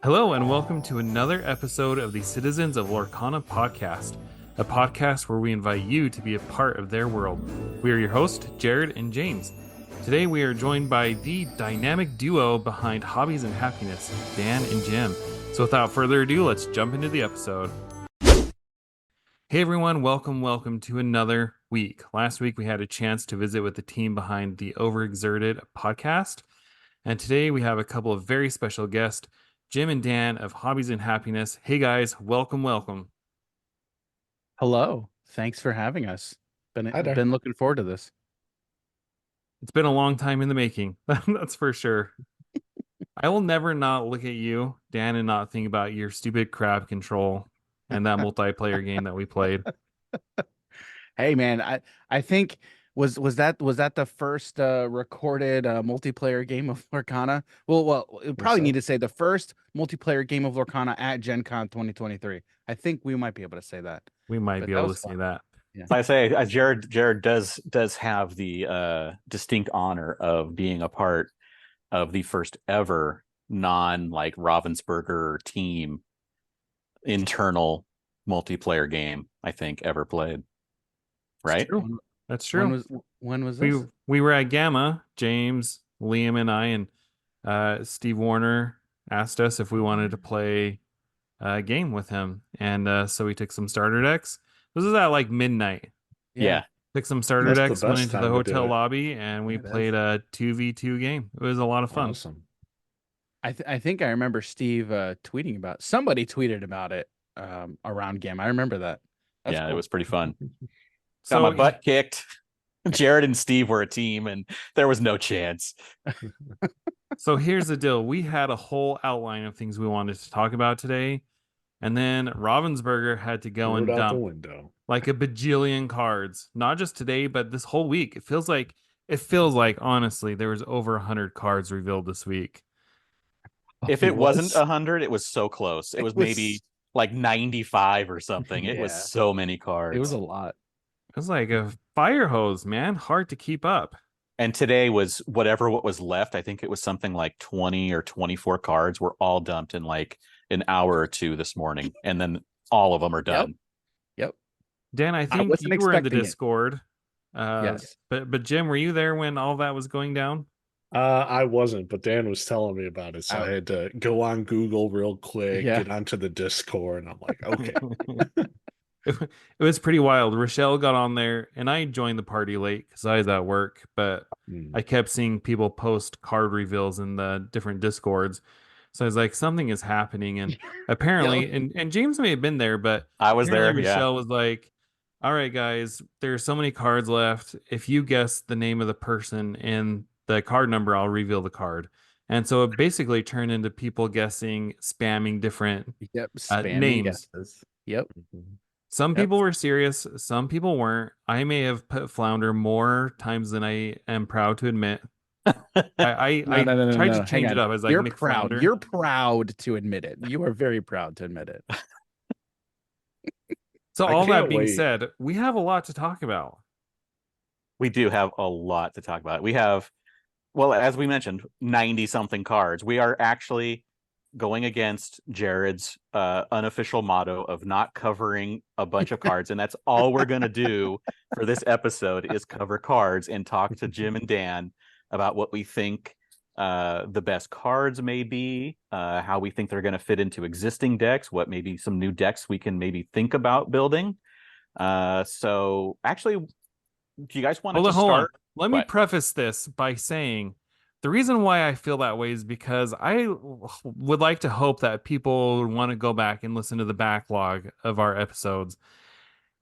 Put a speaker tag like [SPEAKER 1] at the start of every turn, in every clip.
[SPEAKER 1] Hello, and welcome to another episode of the Citizens of Lorcana podcast, a podcast where we invite you to be a part of their world. We are your hosts, Jared and James. Today, we are joined by the dynamic duo behind Hobbies and Happiness, Dan and Jim. So, without further ado, let's jump into the episode. Hey everyone, welcome to another week. Last week, we had a chance to visit with the team behind the Overexerted podcast, and today we have a couple of very special guests. Jim and Dan of Hobbies and Happiness. Hey guys, welcome.
[SPEAKER 2] Hello. Thanks for having us.
[SPEAKER 3] Hi there.
[SPEAKER 2] Been looking forward to this.
[SPEAKER 1] It's been a long time in the making. That's for sure. I will never not look at you, Dan, and not think about your stupid crab control and that multiplayer game that we played.
[SPEAKER 2] Hey man, I think was that the first recorded multiplayer game of Lorcana? Well, we probably need to say the first multiplayer game of Lorcana at Gen Con 2023. I think we might be able to say that.
[SPEAKER 1] We might be able to say that.
[SPEAKER 3] Yeah. I say Jared does have the distinct honor of being a part of the first ever non Ravensburger team internal multiplayer game I think ever played. Right?
[SPEAKER 1] That's true.
[SPEAKER 2] When was this?
[SPEAKER 1] We were at Gamma. James, Liam, and I, and Steve Warner asked us if we wanted to play a game with him, and so we took some starter decks. This was at like midnight.
[SPEAKER 3] Yeah.
[SPEAKER 1] Took some starter decks, went into the hotel lobby, and we played a 2v2 game. It was a lot of fun.
[SPEAKER 3] Awesome.
[SPEAKER 2] I think I remember Steve tweeting about somebody tweeted about it around Gamma. I remember that.
[SPEAKER 3] That's cool. It was pretty fun.
[SPEAKER 1] So
[SPEAKER 3] got my butt kicked. Jared and Steve were a team, and there was no chance.
[SPEAKER 1] So here's the deal. We had a whole outline of things we wanted to talk about today, and then Ravensburger had to go and dump like a bajillion cards. Not just today, but this whole week. It feels like honestly, there was over 100 cards revealed this week.
[SPEAKER 3] If it wasn't 100, it was so close. It was maybe like 95 or something. It was so many cards.
[SPEAKER 2] It was a lot.
[SPEAKER 1] It was like a fire hose, man. Hard to keep up.
[SPEAKER 3] And today was what was left. I think it was something like 20 or 24 cards were all dumped in like an hour or two this morning. And then all of them are done.
[SPEAKER 2] Yep.
[SPEAKER 1] Dan, I think you were in the Discord.
[SPEAKER 2] Yes.
[SPEAKER 1] But Jim, were you there when all that was going down?
[SPEAKER 4] I wasn't, but Dan was telling me about it. So I had to go on Google real quick, get onto the Discord, and I'm like, okay.
[SPEAKER 1] It was pretty wild. Rochelle got on there, and I joined the party late because I was at work, but I kept seeing people post card reveals in the different Discords. So I was like, something is happening. And apparently, and James may have been there, but
[SPEAKER 3] I was there.
[SPEAKER 1] Rochelle was like, all right, guys, there's so many cards left. If you guess the name of the person and the card number, I'll reveal the card. And so it basically turned into people guessing, spamming different names.
[SPEAKER 2] Guesses. Yep.
[SPEAKER 1] Some people were serious. Some people weren't. I may have put Flounder more times than I am proud to admit. I tried to change it up. I was like,
[SPEAKER 2] you're proud. Flounder. You're proud to admit it. You are very proud to admit it.
[SPEAKER 1] So all that being said, we have a lot to talk about.
[SPEAKER 3] We do have a lot to talk about. We have, well, as we mentioned, 90 something cards. We are actually going against Jared's unofficial motto of not covering a bunch of cards, and that's all we're going to do for this episode is cover cards and talk to Jim and Dan about what we think the best cards may be, how we think they're going to fit into existing decks, what maybe some new decks we can maybe think about building. So actually, do you guys want to start?
[SPEAKER 1] Let me preface this by saying the reason why I feel that way is because I would like to hope that people want to go back and listen to the backlog of our episodes.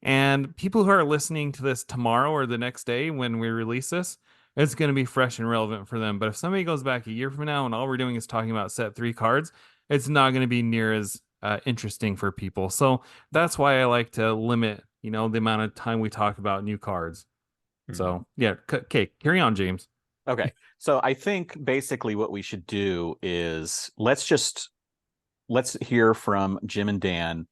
[SPEAKER 1] And people who are listening to this tomorrow or the next day when we release this, it's going to be fresh and relevant for them. But if somebody goes back a year from now and all we're doing is talking about set 3 cards, it's not going to be near as interesting for people. So that's why I like to limit, the amount of time we talk about new cards. So, yeah. Okay, carry on, James.
[SPEAKER 3] Okay. So I think basically what we should do is let's hear from Jim and Dan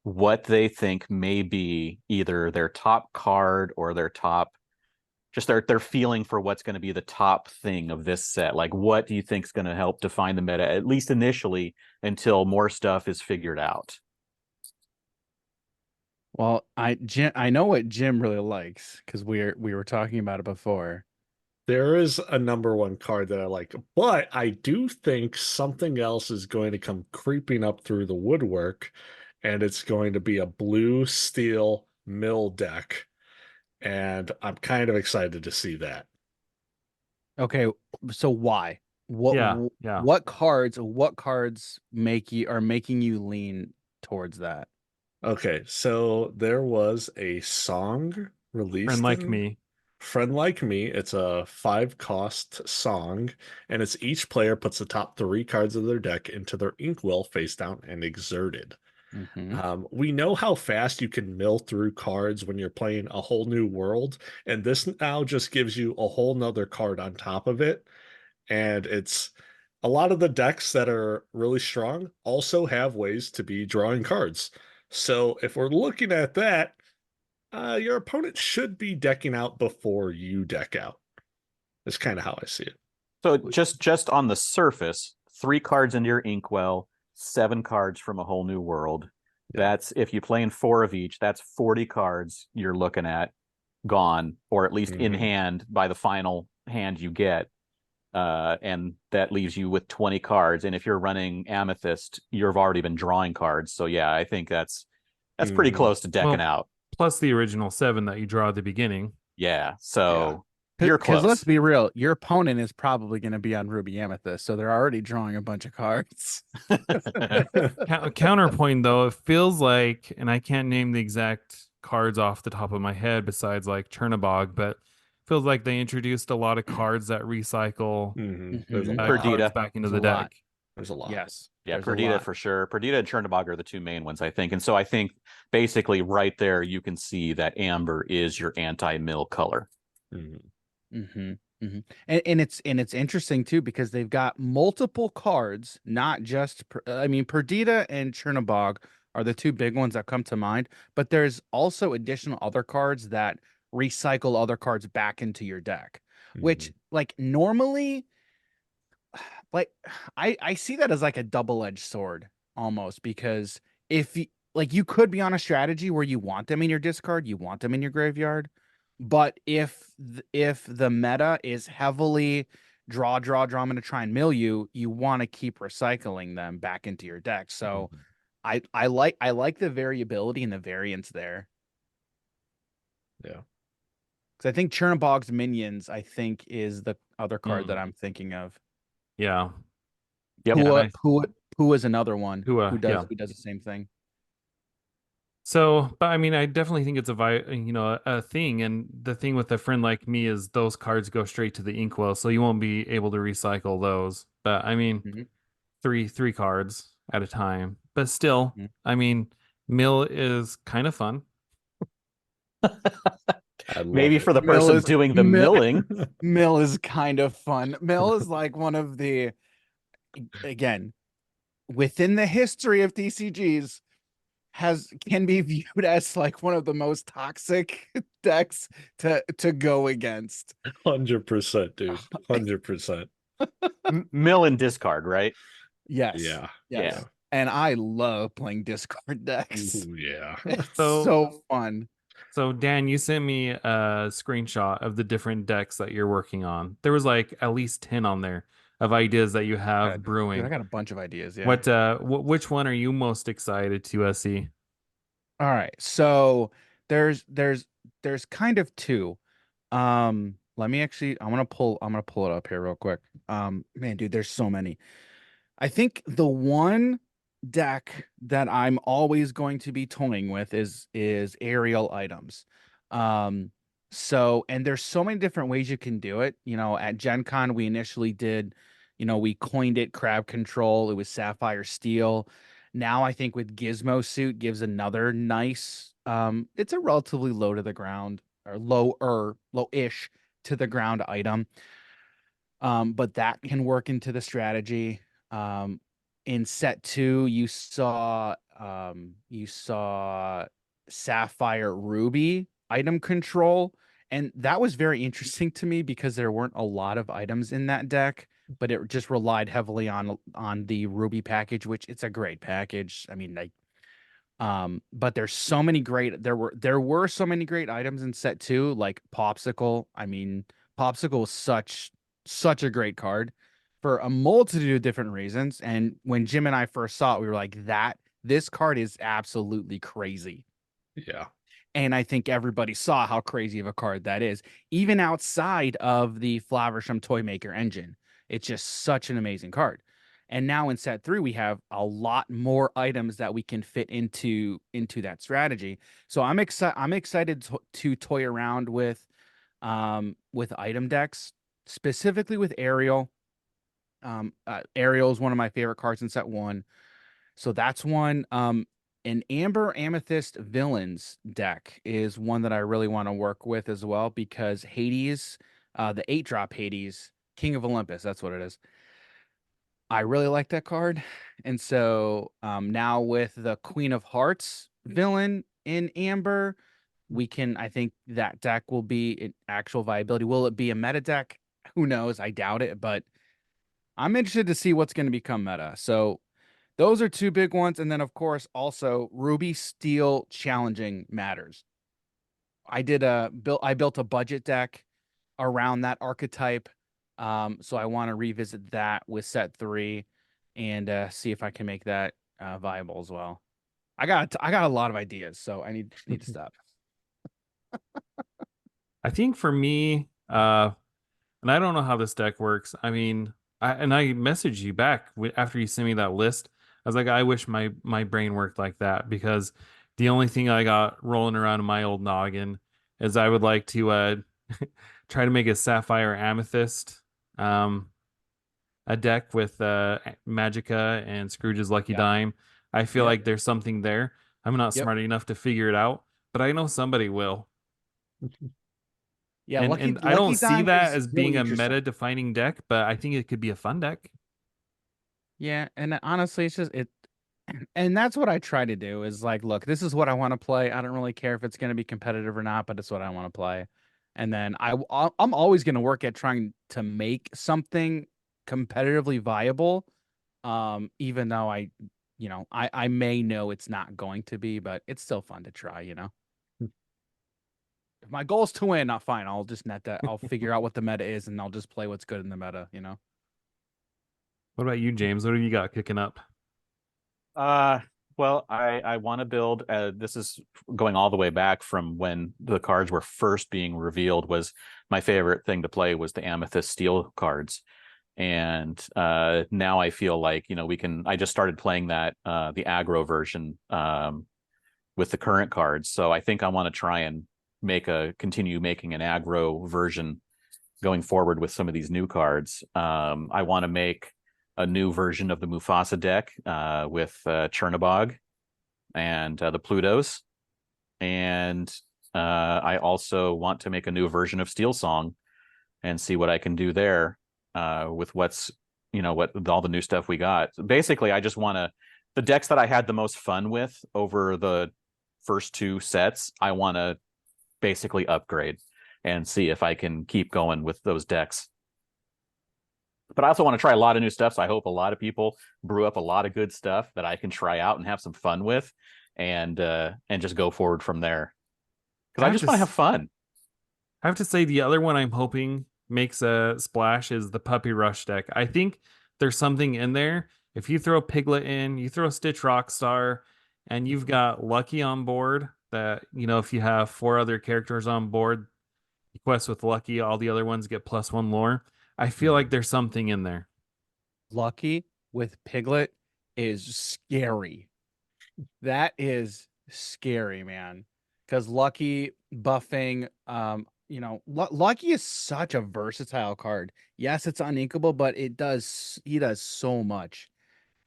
[SPEAKER 3] what they think may be either their top card or their top just they're feeling for what's going to be the top thing of this set. Like, what do you think is going to help define the meta, at least initially, until more stuff is figured out?
[SPEAKER 2] Well, I know what Jim really likes because we were talking about it before.
[SPEAKER 4] There is a number one card that I like, but I do think something else is going to come creeping up through the woodwork, and it's going to be a blue steel mill deck. And I'm kind of excited to see that.
[SPEAKER 2] Okay, so why?
[SPEAKER 1] Yeah, yeah.
[SPEAKER 2] What cards are making you lean towards that?
[SPEAKER 4] Okay, so there was a song
[SPEAKER 1] Friend
[SPEAKER 4] released
[SPEAKER 1] like
[SPEAKER 4] in
[SPEAKER 1] me.
[SPEAKER 4] Friend Like Me. It's a 5 cost song, and it's each player puts the top 3 cards of their deck into their inkwell face down and exerted.
[SPEAKER 2] Mm-hmm.
[SPEAKER 4] We know how fast you can mill through cards when you're playing a whole new world, and this now just gives you a whole nother card on top of it. And it's a lot of the decks that are really strong also have ways to be drawing cards. So if we're looking at that, your opponent should be decking out before you deck out. That's kind of how I see it.
[SPEAKER 3] So just on the surface, 3 cards into your inkwell, 7 cards from a whole new world.
[SPEAKER 4] Yeah.
[SPEAKER 3] That's if you play in 4 of each, that's 40 cards you're looking at gone, or at least in hand by the final hand you get. And that leaves you with 20 cards. And if you're running Amethyst, you've already been drawing cards. So yeah, I think that's pretty close to decking out.
[SPEAKER 1] Plus the original 7 that you draw at the beginning.
[SPEAKER 3] Yeah. So you're close.
[SPEAKER 2] Because let's be real, your opponent is probably going to be on Ruby Amethyst, so they're already drawing a bunch of cards.
[SPEAKER 1] Counterpoint though, it feels like, and I can't name the exact cards off the top of my head besides like Chernabog, but feels like they introduced a lot of cards that recycle
[SPEAKER 4] There's a lot.
[SPEAKER 3] Perdita.
[SPEAKER 1] cards back into
[SPEAKER 2] There's
[SPEAKER 1] the
[SPEAKER 2] a lot.
[SPEAKER 1] deck.
[SPEAKER 4] There's a lot.
[SPEAKER 2] Yes.
[SPEAKER 3] Yeah,
[SPEAKER 2] there's a
[SPEAKER 3] Perdita
[SPEAKER 2] lot.
[SPEAKER 3] for sure. Perdita and Chernabog are the 2 main ones, I think. And so I think basically right there you can see that amber is your anti-mill color.
[SPEAKER 2] And it's interesting too because they've got multiple cards, not just Perdita and Chernabog are the 2 big ones that come to mind, but there's also additional other cards that recycle other cards back into your deck, which like normally like I see that as like a double-edged sword almost, because if you could be on a strategy where you want them in your discard, you want them in your graveyard, but if the meta is heavily draw, I'm going to try and mill you, you want to keep recycling them back into your deck. So I like the variability and the variance there.
[SPEAKER 4] Yeah.
[SPEAKER 2] Because I think Chernabog's Minions, I think, is the other card that I'm thinking of.
[SPEAKER 1] Yeah.
[SPEAKER 3] Yep.
[SPEAKER 2] Pua is another one
[SPEAKER 1] Pua,
[SPEAKER 2] who does the same thing.
[SPEAKER 1] So, but I mean, I definitely think it's a thing. And the thing with a friend like me is those cards go straight to the inkwell, so you won't be able to recycle those. But I mean, three cards at a time. But still, I mean, mill is kind of fun.
[SPEAKER 3] Maybe for the person doing the milling.
[SPEAKER 2] Mill is kind of fun. Mill is like one of the, again, within the history of TCGs, can be viewed as like one of the most toxic decks to go against.
[SPEAKER 4] 100%, dude. 100%.
[SPEAKER 3] Mill and discard, right?
[SPEAKER 2] Yes.
[SPEAKER 4] Yeah.
[SPEAKER 2] And I love playing discard decks.
[SPEAKER 4] Ooh, yeah.
[SPEAKER 2] It's so fun.
[SPEAKER 1] So Dan, you sent me a screenshot of the different decks that you're working on. There was like at least 10 on there of ideas that you have brewing.
[SPEAKER 2] Dude, I got a bunch of ideas. Yeah.
[SPEAKER 1] Which one are you most excited to see?
[SPEAKER 2] All right. So there's kind of 2. Let me actually I'm gonna pull it up here real quick. Man, dude, there's so many. I think the one deck that I'm always going to be toying with is aerial items. So, and there's so many different ways you can do it. At Gen Con, we initially did, we coined it crab control. It was sapphire steel. Now I think with Gizmo suit gives another nice, it's a relatively low to the ground or low-ish to the ground item. But that can work into the strategy. In set 2, you saw Sapphire Ruby item control, And that was very interesting to me because there weren't a lot of items in that deck, but it just relied heavily on the Ruby package, which it's a great package. I mean, like, but there's so many great there were so many great items in set 2, like Popsicle. I mean, Popsicle was such a great card for a multitude of different reasons. And when Jim and I first saw it, we were like, this card is absolutely crazy.
[SPEAKER 4] Yeah.
[SPEAKER 2] And I think everybody saw how crazy of a card that is, even outside of the Flaversham Toymaker engine. It's just such an amazing card. And now in set 3, we have a lot more items that we can fit into that strategy. So I'm excited to toy around with item decks, specifically with Ariel. Ariel is one of my favorite cards in set 1. So that's one. An Amber Amethyst Villains deck is one that I really want to work with as well, because Hades, the 8-drop Hades, King of Olympus, that's what it is. I really like that card. And so now with the Queen of Hearts villain in Amber, I think that deck will be an actual viability. Will it be a meta deck? Who knows? I doubt it, but I'm interested to see what's going to become meta. So those are 2 big ones. And then, of course, also Ruby Steel challenging matters. I built a budget deck around that archetype. So I want to revisit that with set 3 and see if I can make that viable as well. I got a lot of ideas, so I need to stop.
[SPEAKER 1] I think for me, and I don't know how this deck works. I mean, I messaged you back after you sent me that list. I was like, I wish my brain worked like that, because the only thing I got rolling around in my old noggin is I would like to try to make a Sapphire Amethyst a deck with Magica and Scrooge's Lucky Dime. I feel like there's something there. I'm not smart enough to figure it out, but I know somebody will.
[SPEAKER 2] Yeah,
[SPEAKER 1] and I don't see that as being a meta-defining deck, but I think it could be a fun deck.
[SPEAKER 2] Yeah, and honestly, it's just it, and that's what I try to do is like, look, this is what I want to play. I don't really care if it's going to be competitive or not, but it's what I want to play. And then I'm always going to work at trying to make something competitively viable, even though I may know it's not going to be, but it's still fun to try, If my goal is to win, not fine. I'll just net that. I'll figure out what the meta is, and I'll just play what's good in the meta,
[SPEAKER 1] What about you, James? What have you got kicking up?
[SPEAKER 3] Well, I want to build. This is going all the way back from when the cards were first being revealed. Was my favorite thing to play was the Amethyst Steel cards, and now I feel like we can. I just started playing that the aggro version with the current cards, so I think I want to try and continue making an aggro version going forward with some of these new cards. I want to make a new version of the Mufasa deck with Chernabog and the Plutos. And I also want to make a new version of Steel Song and see what I can do there with what all the new stuff we got. Basically, I just want the decks that I had the most fun with over the first 2 sets, I want to basically upgrade and see if I can keep going with those decks. But I also want to try a lot of new stuff, so I hope a lot of people brew up a lot of good stuff that I can try out and have some fun with, and just go forward from there. Because I just want to have fun.
[SPEAKER 1] I have to say, the other one I'm hoping makes a splash is the Puppy Rush deck. I think there's something in there. If you throw Piglet in, you throw Stitch Rockstar, and you've got Lucky on board, that if you have 4 other characters on board, you quest with Lucky, all the other ones get +1 lore. I feel like there's something in there.
[SPEAKER 2] Lucky with Piglet is scary. That is scary, man. Because Lucky buffing, Lucky is such a versatile card. Yes, it's uninkable, but he does so much.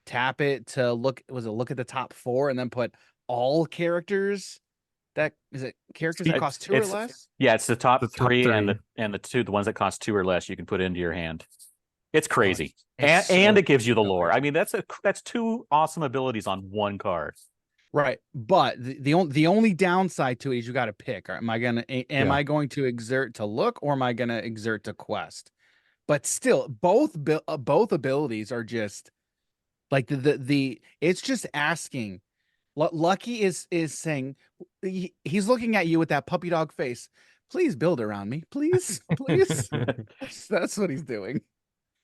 [SPEAKER 2] Tap it to look at the top 4 and then put all characters that cost 2 or less?
[SPEAKER 3] Yeah, it's the top 3
[SPEAKER 1] 3.
[SPEAKER 3] and the ones that cost 2 or less you can put into your hand. It's crazy.
[SPEAKER 2] It's
[SPEAKER 3] and it gives you the lore. I mean, that's 2 awesome abilities on 1 card.
[SPEAKER 2] Right. But the only downside to it is you got to pick. Am
[SPEAKER 4] Yeah.
[SPEAKER 2] I going to exert to look, or am I going to exert to quest? But still, both abilities are just like the it's just asking. Lucky is saying he's looking at you with that puppy dog face. Please build around me, please, please. That's what he's doing.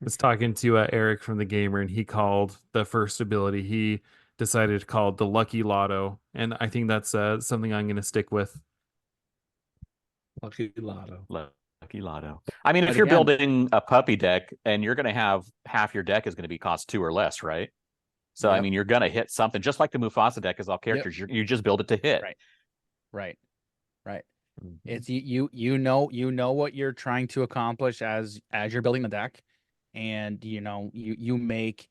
[SPEAKER 1] Was talking to Eric from the Gamer, and he called the first ability, he decided to call it the Lucky Lotto, and I think that's something I'm going to stick with.
[SPEAKER 4] Lucky Lotto.
[SPEAKER 3] Lucky Lotto. I mean, if
[SPEAKER 2] But
[SPEAKER 3] you're
[SPEAKER 2] again,
[SPEAKER 3] building a puppy deck and you're going to have half your deck is going to be cost 2 or less, right? So I
[SPEAKER 2] yep,
[SPEAKER 3] mean, you're going to hit something just like the Mufasa deck is all
[SPEAKER 2] yep,
[SPEAKER 3] characters. You just build it to hit.
[SPEAKER 2] right, right, right.
[SPEAKER 3] Mhm.
[SPEAKER 2] It's you know what you're trying to accomplish as you're building the deck, and you make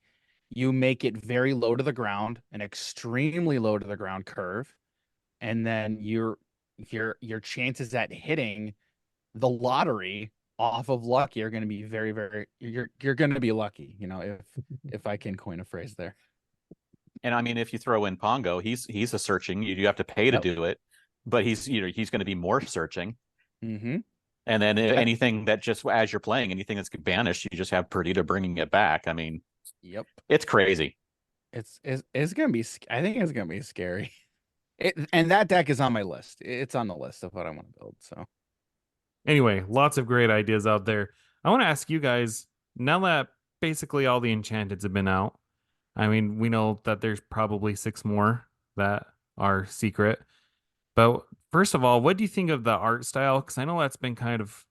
[SPEAKER 2] it very low to the ground, an extremely low to the ground curve, and then your chances at hitting the lottery off of lucky are going to be very, very, you're going to be lucky, if I can coin a phrase there.
[SPEAKER 3] And I mean, if you throw in Pongo, he's a searching. You have to pay to
[SPEAKER 2] Yep.
[SPEAKER 3] do it, but he's going to be more searching.
[SPEAKER 2] Mm-hmm.
[SPEAKER 3] And then anything that just as you're playing, anything that's banished, you just have Perdita bringing it back. I mean,
[SPEAKER 2] Yep.
[SPEAKER 3] it's crazy.
[SPEAKER 2] It's gonna be. I think it's gonna be scary. And that deck is on my list. It's on the list of what I want to build. So
[SPEAKER 1] Anyway, lots of great ideas out there. I want to ask you guys, now that basically all the enchanteds have been out, I mean, we know that there's probably 6 more that are secret. But first of all, what do you think of the art style? Because I know that's been kind of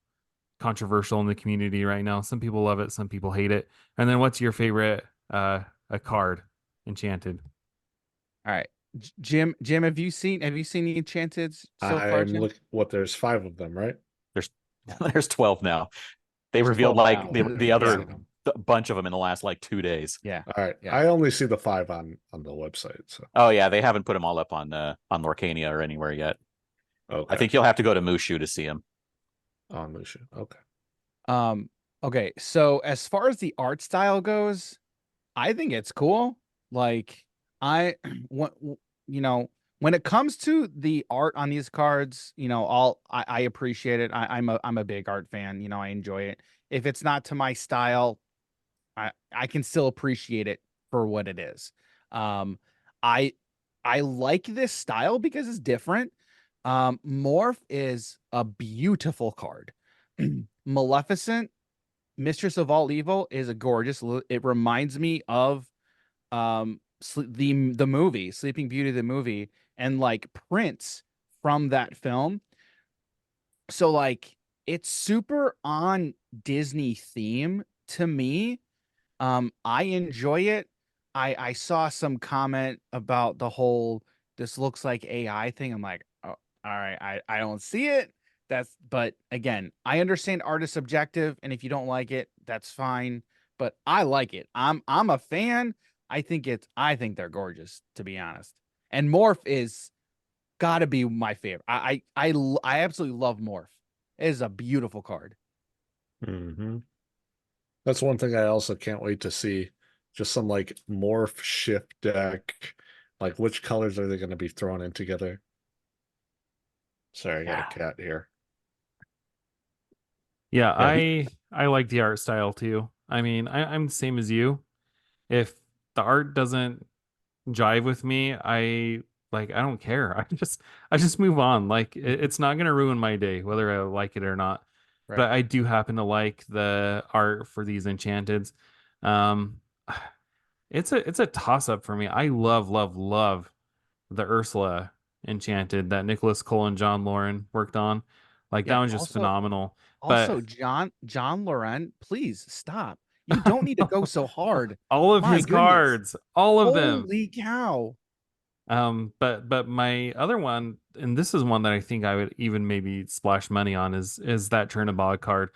[SPEAKER 1] controversial in the community right now. Some people love it, some people hate it. And then what's your favorite a card enchanted?
[SPEAKER 2] all right, Jim, have you seen the enchanteds so far,
[SPEAKER 4] I'm
[SPEAKER 2] Jim?
[SPEAKER 4] looking. What? There's 5 of them, right?
[SPEAKER 3] There's there's 12 now. They
[SPEAKER 2] There's
[SPEAKER 3] revealed
[SPEAKER 2] 12
[SPEAKER 3] like
[SPEAKER 2] now.
[SPEAKER 3] the
[SPEAKER 2] Yeah.
[SPEAKER 3] other bunch of them in the last like 2 days.
[SPEAKER 2] Yeah.
[SPEAKER 4] All right.
[SPEAKER 2] Yeah.
[SPEAKER 4] I only see the 5 on the website. So
[SPEAKER 3] Oh yeah, they haven't put them all up on Lorcania or anywhere yet.
[SPEAKER 4] okay.
[SPEAKER 3] I think you'll have to go to Mushu to see them.
[SPEAKER 4] On Lucia. Okay.
[SPEAKER 2] Okay, so as far as the art style goes, I think it's cool. Like I when when it comes to the art on these cards, I appreciate it. I'm a big art fan, I enjoy it. If it's not to my style, I can still appreciate it for what it is. Um I I like this style because it's different. Morph is a beautiful card. Maleficent, Mistress of All Evil is a gorgeous. It reminds me of the movie Sleeping Beauty, the movie, and like Prince from that film. So like it's super on Disney theme to me. I enjoy it. I saw some comment about the whole this looks like AI thing. I'm like, oh, all right, I don't see it. But again, I understand art is subjective, and if you don't like it, that's fine. But I like it. I'm a fan. I think they're gorgeous, to be honest. And Morph is gotta be my favorite. I absolutely love Morph. It is a beautiful card.
[SPEAKER 4] Mm-hmm. That's one thing I also can't wait to see. Just some like morph shift deck. Like which colors are they going to be thrown in together? Sorry, I got a cat here.
[SPEAKER 1] Yeah,
[SPEAKER 3] Yeah.
[SPEAKER 1] I like the art style too. I mean, I'm the same as you. If the art doesn't jive with me, I don't care. I just move on. Like it's not gonna ruin my day whether I like it or not.
[SPEAKER 2] Right.
[SPEAKER 1] But I do happen to like the art for these enchanteds. Um, it's a toss up for me. I love the Ursula enchanted that Nicholas Cole and John Lauren worked on. Like that
[SPEAKER 2] Yeah.
[SPEAKER 1] one's just phenomenal.
[SPEAKER 2] Also,
[SPEAKER 1] But
[SPEAKER 2] John Loren, please stop. You don't need to go so hard.
[SPEAKER 1] all of
[SPEAKER 2] My
[SPEAKER 1] his
[SPEAKER 2] goodness.
[SPEAKER 1] cards, all of them.
[SPEAKER 2] Holy cow.
[SPEAKER 1] But my other one, and this is one that I think I would even maybe splash money on, is that Chernobog card.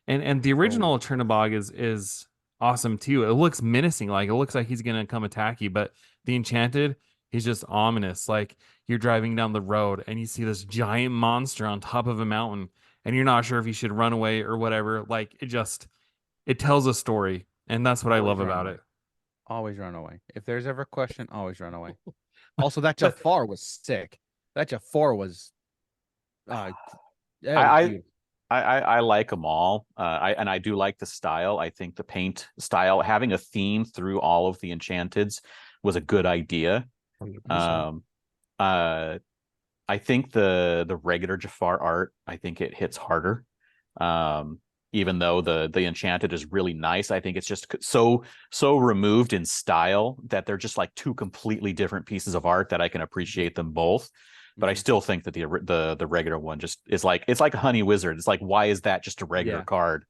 [SPEAKER 1] And the original Chernobog is awesome too. It looks menacing, like it looks like he's gonna come attack you, but the enchanted, he's just ominous. Like you're driving down the road and you see this giant monster on top of a mountain, and you're not sure if you should run away or whatever. Like it tells a story, and that's what I love about it.
[SPEAKER 2] Always run away. If there's ever a question, always run away. Also, that
[SPEAKER 3] But
[SPEAKER 2] Jafar was sick. That Jafar was that was
[SPEAKER 3] I,
[SPEAKER 2] beautiful.
[SPEAKER 3] I like them all. I do like the style. I think the paint style, having a theme through all of the Enchanteds, was a good idea.
[SPEAKER 4] 100%.
[SPEAKER 3] I think the regular Jafar art, I think it hits harder. Even though the Enchanted is really nice, I think it's just so removed in style that they're just like two completely different pieces of art that I can appreciate them both. But I still think that the regular one just is like, it's like a Honey Wizard. It's like, why is that just a regular card?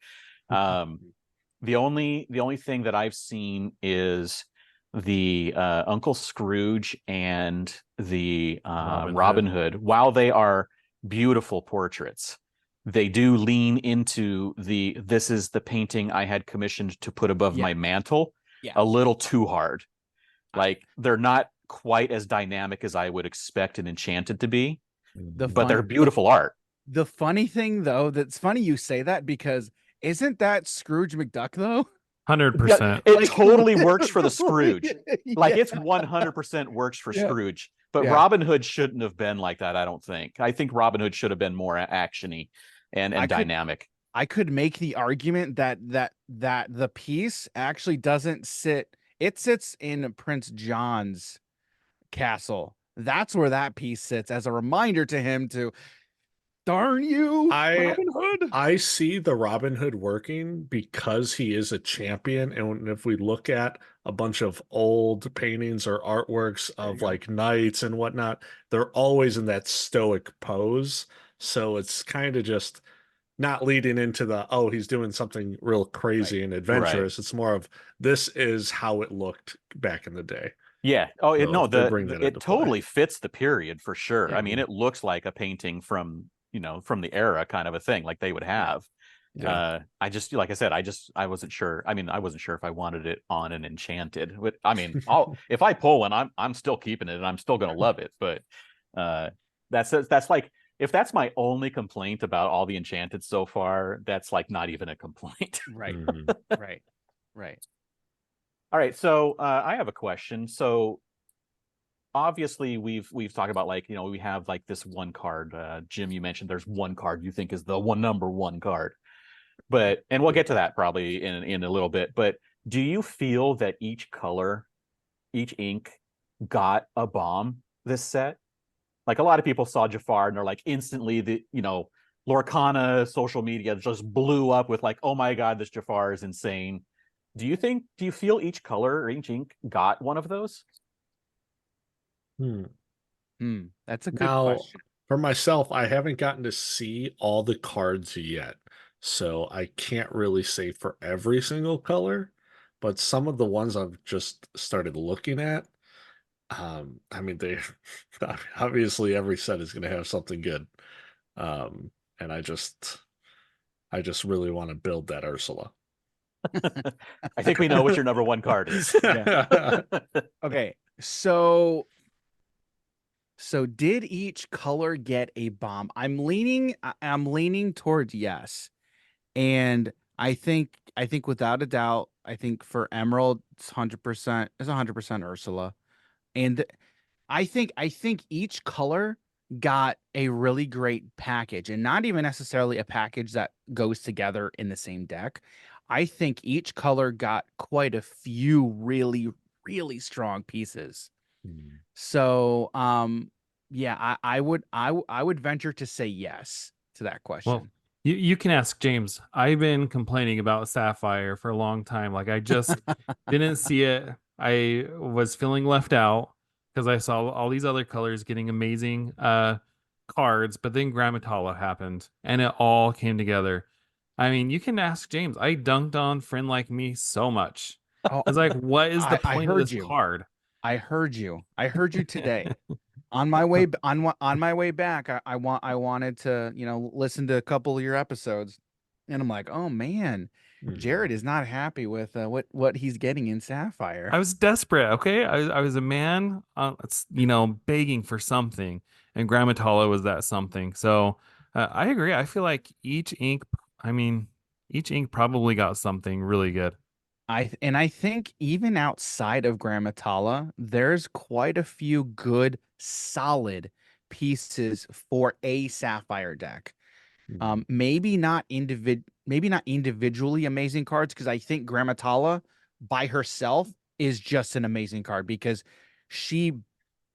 [SPEAKER 3] The only thing that I've seen is the Uncle Scrooge and the Robin Hood. While they are beautiful portraits, they do lean into this is the painting I had commissioned to put above my mantle a little too hard. Like, they're not quite as dynamic as I would expect an Enchanted to be, but they're beautiful art.
[SPEAKER 2] The funny thing, though, that's funny you say that, because isn't that Scrooge McDuck, though?
[SPEAKER 1] 100%.
[SPEAKER 3] It totally works for the Scrooge. Like, it's 100% works for Scrooge. But Robin Hood shouldn't have been like that, I don't think. I think Robin Hood should have been more action-y and dynamic.
[SPEAKER 2] I could make the argument that the piece actually doesn't sit. It sits in Prince John's castle. That's where that piece sits, as a reminder to him to, darn you, Robin Hood.
[SPEAKER 4] I see the Robin Hood working because he is a champion. And if we look at a bunch of old paintings or artworks of like knights and whatnot, they're always in that stoic pose. So it's kind of just not leading into he's doing something real crazy and adventurous. It's more of, this is how it looked back in the day.
[SPEAKER 3] Yeah. Oh, it totally
[SPEAKER 4] play.
[SPEAKER 3] fits the period for sure.
[SPEAKER 2] Yeah.
[SPEAKER 3] I mean, it looks like a painting from the era kind of a thing, like they would have. I just, like I said, I wasn't sure. I mean, I wasn't sure if I wanted it on an Enchanted. But I mean, if I pull one, I'm still keeping it and I'm still gonna love it. But that's like, if that's my only complaint about all the Enchanted so far, that's like not even a complaint.
[SPEAKER 2] Right. Right.
[SPEAKER 3] All right. So I have a question. So obviously we've talked about, like, we have like this one card. Jim, you mentioned there's one card you think is the number one card. And we'll get to that probably in a little bit. But do you feel that each ink got a bomb this set? Like, a lot of people saw Jafar and they're like, instantly Lorcana social media just blew up with like, oh my God, this Jafar is insane. Do you feel each color or each ink got one of those?
[SPEAKER 2] That's a good question.
[SPEAKER 4] For myself, I haven't gotten to see all the cards yet, so I can't really say for every single color, but some of the ones I've just started looking at, I mean, they obviously every set is going to have something good, and I just really want to build that Ursula.
[SPEAKER 3] I think we know what your number one card is.
[SPEAKER 2] Okay, so did each color get a bomb? I'm leaning towards yes. And I think without a doubt, I think for Emerald, it's 100% Ursula. And I think each color got a really great package, and not even necessarily a package that goes together in the same deck. I think each color got quite a few really, really strong pieces. So, yeah, I would venture to say yes to that question.
[SPEAKER 1] Well, you can ask James. I've been complaining about Sapphire for a long time. Like, I just didn't see it. I was feeling left out because I saw all these other colors getting amazing cards, but then Grammatala happened and it all came together. I mean, you can ask James. I dunked on Friend Like Me so much. I was like, what is the point of this card?
[SPEAKER 2] I heard you today. On my way back, I wanted to, listen to a couple of your episodes, and I'm like, oh man, Jared is not happy with what he's getting in Sapphire.
[SPEAKER 1] I was desperate. Okay, I was a man, begging for something, and Grammatala was that something. So I agree. I feel like each ink probably got something really good.
[SPEAKER 2] I think even outside of Grammatala, there's quite a few good, solid pieces for a Sapphire deck.
[SPEAKER 4] Mhm.
[SPEAKER 2] Maybe not individually amazing cards, because I think Grammatala by herself is just an amazing card because she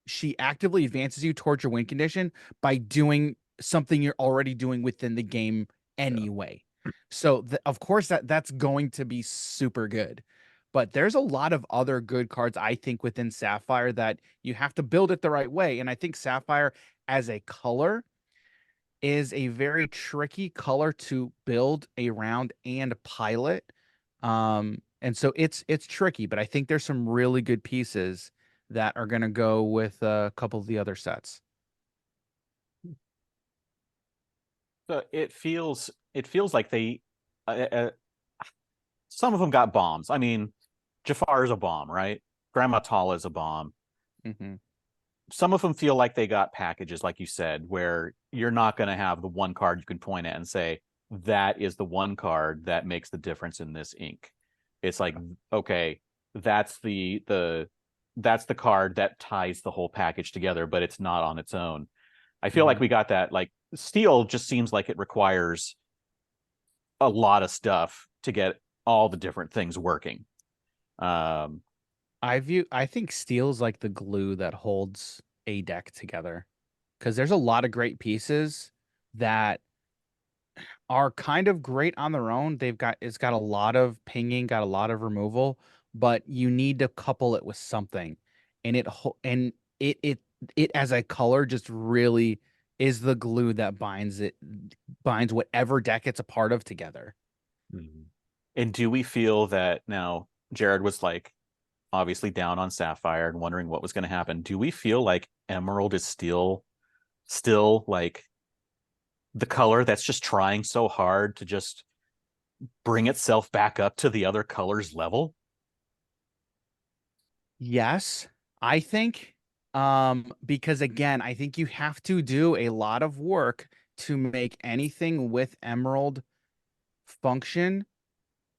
[SPEAKER 2] she actively advances you towards your win condition by doing something you're already doing within the game
[SPEAKER 4] Yeah.
[SPEAKER 2] anyway. So of course that's going to be super good. But there's a lot of other good cards I think within Sapphire that you have to build it the right way. And I think Sapphire as a color is a very tricky color to build around and pilot. And so it's tricky, but I think there's some really good pieces that are going to go with a couple of the other sets.
[SPEAKER 3] So it feels like they some of them got bombs. I mean, Jafar is a bomb, right? Grandma Tala is a bomb.
[SPEAKER 2] Mm-hmm.
[SPEAKER 3] Some of them feel like they got packages, like you said, where you're not going to have the one card you can point at and say that is the one card that makes the difference in this ink. It's like, okay, that's that's the card that ties the whole package together, but it's not on its own. I feel like
[SPEAKER 2] Mm-hmm.
[SPEAKER 3] we got that. Like steel just seems like it requires a lot of stuff to get all the different things working. Um,
[SPEAKER 2] I think steel's like the glue that holds a deck together, because there's a lot of great pieces that are kind of great on their own. It's got a lot of pinging, got a lot of removal, but you need to couple it with something. And it as a color just really is the glue that binds whatever deck it's a part of together.
[SPEAKER 4] Mhm.
[SPEAKER 3] and do we feel that now Jared was like obviously down on Sapphire and wondering what was going to happen? Do we feel like Emerald is still like the color that's just trying so hard to just bring itself back up to the other colors level?
[SPEAKER 2] Yes, I think because again, I think you have to do a lot of work to make anything with Emerald function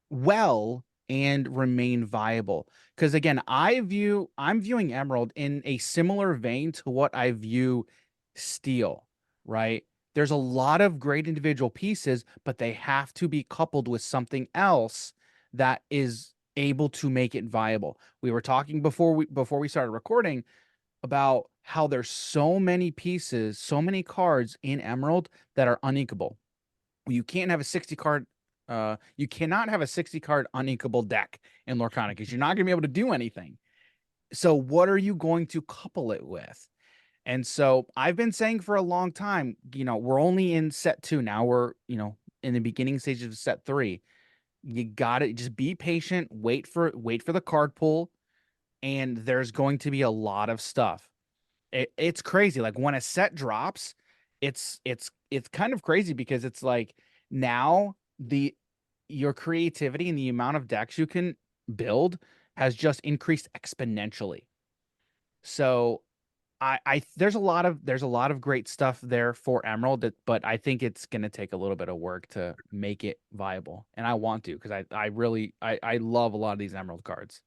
[SPEAKER 2] well and remain viable. Because again, I'm viewing Emerald in a similar vein to what I view Steel, right? There's a lot of great individual pieces, but they have to be coupled with something else that is able to make it viable. We were talking before we started recording about how there's so many pieces, so many cards in Emerald that are uninkable. You can't have a 60 card you cannot have a 60 card uninkable deck in Lorcana because you're not going to be able to do anything. So what are you going to couple it with? And so I've been saying for a long time, we're only in set 2 now. We're, in the beginning stages of set 3. You got to just be patient, wait for the card pool, and there's going to be a lot of stuff. It's crazy. Like when a set drops, it's kind of crazy because it's like now the your creativity and the amount of decks you can build has just increased exponentially. So I there's a lot of great stuff there for Emerald, but I think it's gonna take a little bit of work to make it viable. And I want to because I really I love a lot of these Emerald cards.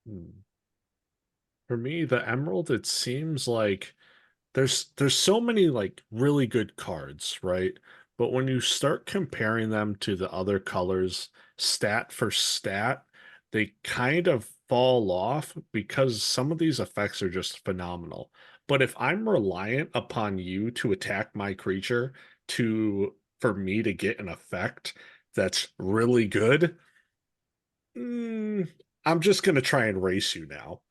[SPEAKER 4] Hmm. For me, the Emerald, it seems like there's so many like really good cards, right? But when you start comparing them to the other colors, stat for stat, they kind of fall off because some of these effects are just phenomenal. But if I'm reliant upon you to attack my creature to for me to get an effect that's really good, mm, I'm just gonna try and race you now,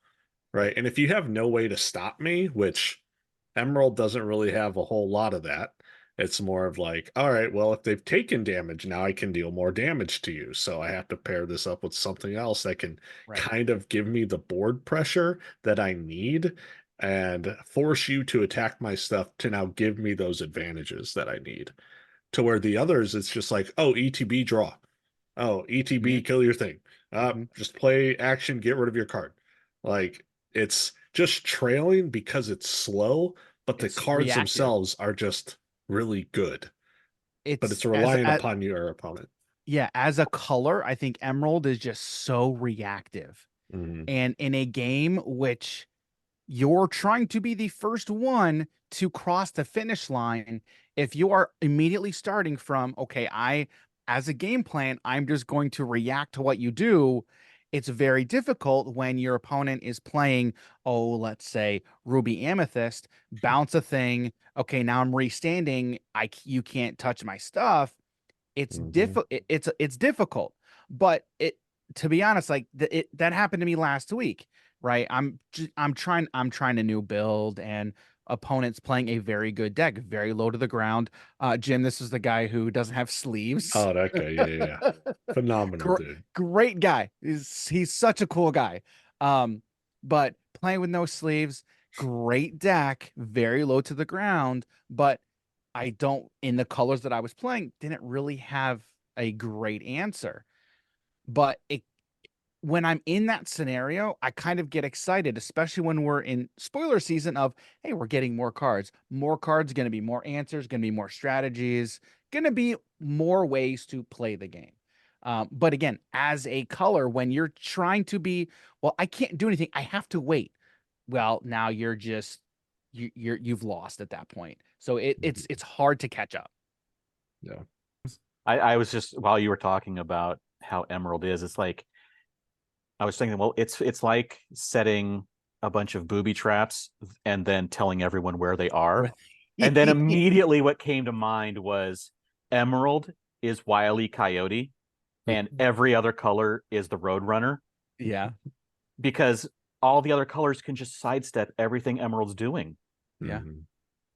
[SPEAKER 4] right? And if you have no way to stop me, which Emerald doesn't really have a whole lot of that. It's more of like, all right, well, if they've taken damage, now I can deal more damage to you. So I have to pair this up with something else that can
[SPEAKER 2] Right.
[SPEAKER 4] kind of give me the board pressure that I need and force you to attack my stuff to now give me those advantages that I need. To where the others, it's just like, oh, ETB draw. Oh,
[SPEAKER 2] Hmm.
[SPEAKER 4] ETB kill your thing.
[SPEAKER 2] Hmm.
[SPEAKER 4] Just play action, get rid of your card. Like it's just trailing because it's slow, but the
[SPEAKER 2] It's
[SPEAKER 4] cards
[SPEAKER 2] reactive.
[SPEAKER 4] themselves are just really good. But
[SPEAKER 2] It's
[SPEAKER 4] it's relying upon your opponent.
[SPEAKER 2] Yeah, as a color, I think Emerald is just so reactive.
[SPEAKER 4] Mhm.
[SPEAKER 2] And in a game which you're trying to be the first one to cross the finish line, if you are immediately starting from, okay, as a game plan, I'm just going to react to what you do, it's very difficult when your opponent is playing, oh, let's say Ruby Amethyst, bounce a thing, okay, now I'm restanding, you can't touch my stuff. It's
[SPEAKER 4] Mhm.
[SPEAKER 2] it's difficult, but to be honest, like that happened to me last week, right? I'm trying a new build, and opponents playing a very good deck, very low to the ground. Jim, this is the guy who doesn't have sleeves.
[SPEAKER 4] Oh, that guy. Yeah. Phenomenal,
[SPEAKER 2] Gr-
[SPEAKER 4] dude.
[SPEAKER 2] Great guy. He's such a cool guy. But playing with no sleeves, great deck, very low to the ground, but I don't, in the colors that I was playing, didn't really have a great answer. But when I'm in that scenario, I kind of get excited, especially when we're in spoiler season of, hey, we're getting more cards. More cards, going to be more answers, going to be more strategies, going to be more ways to play the game. But again, as a color, when you're trying to be, well, I can't do anything. I have to wait. Well, now you're just you've lost at that point. So it's hard to catch up.
[SPEAKER 4] Yeah.
[SPEAKER 3] I was just, while you were talking about how Emerald is, it's like, I was thinking, well, it's like setting a bunch of booby traps and then telling everyone where they are. And then immediately what came to mind was Emerald is Wile E. Coyote and every other color is the Roadrunner,
[SPEAKER 2] Yeah.
[SPEAKER 3] because all the other colors can just sidestep everything Emerald's doing.
[SPEAKER 2] Yeah.
[SPEAKER 4] Mhm.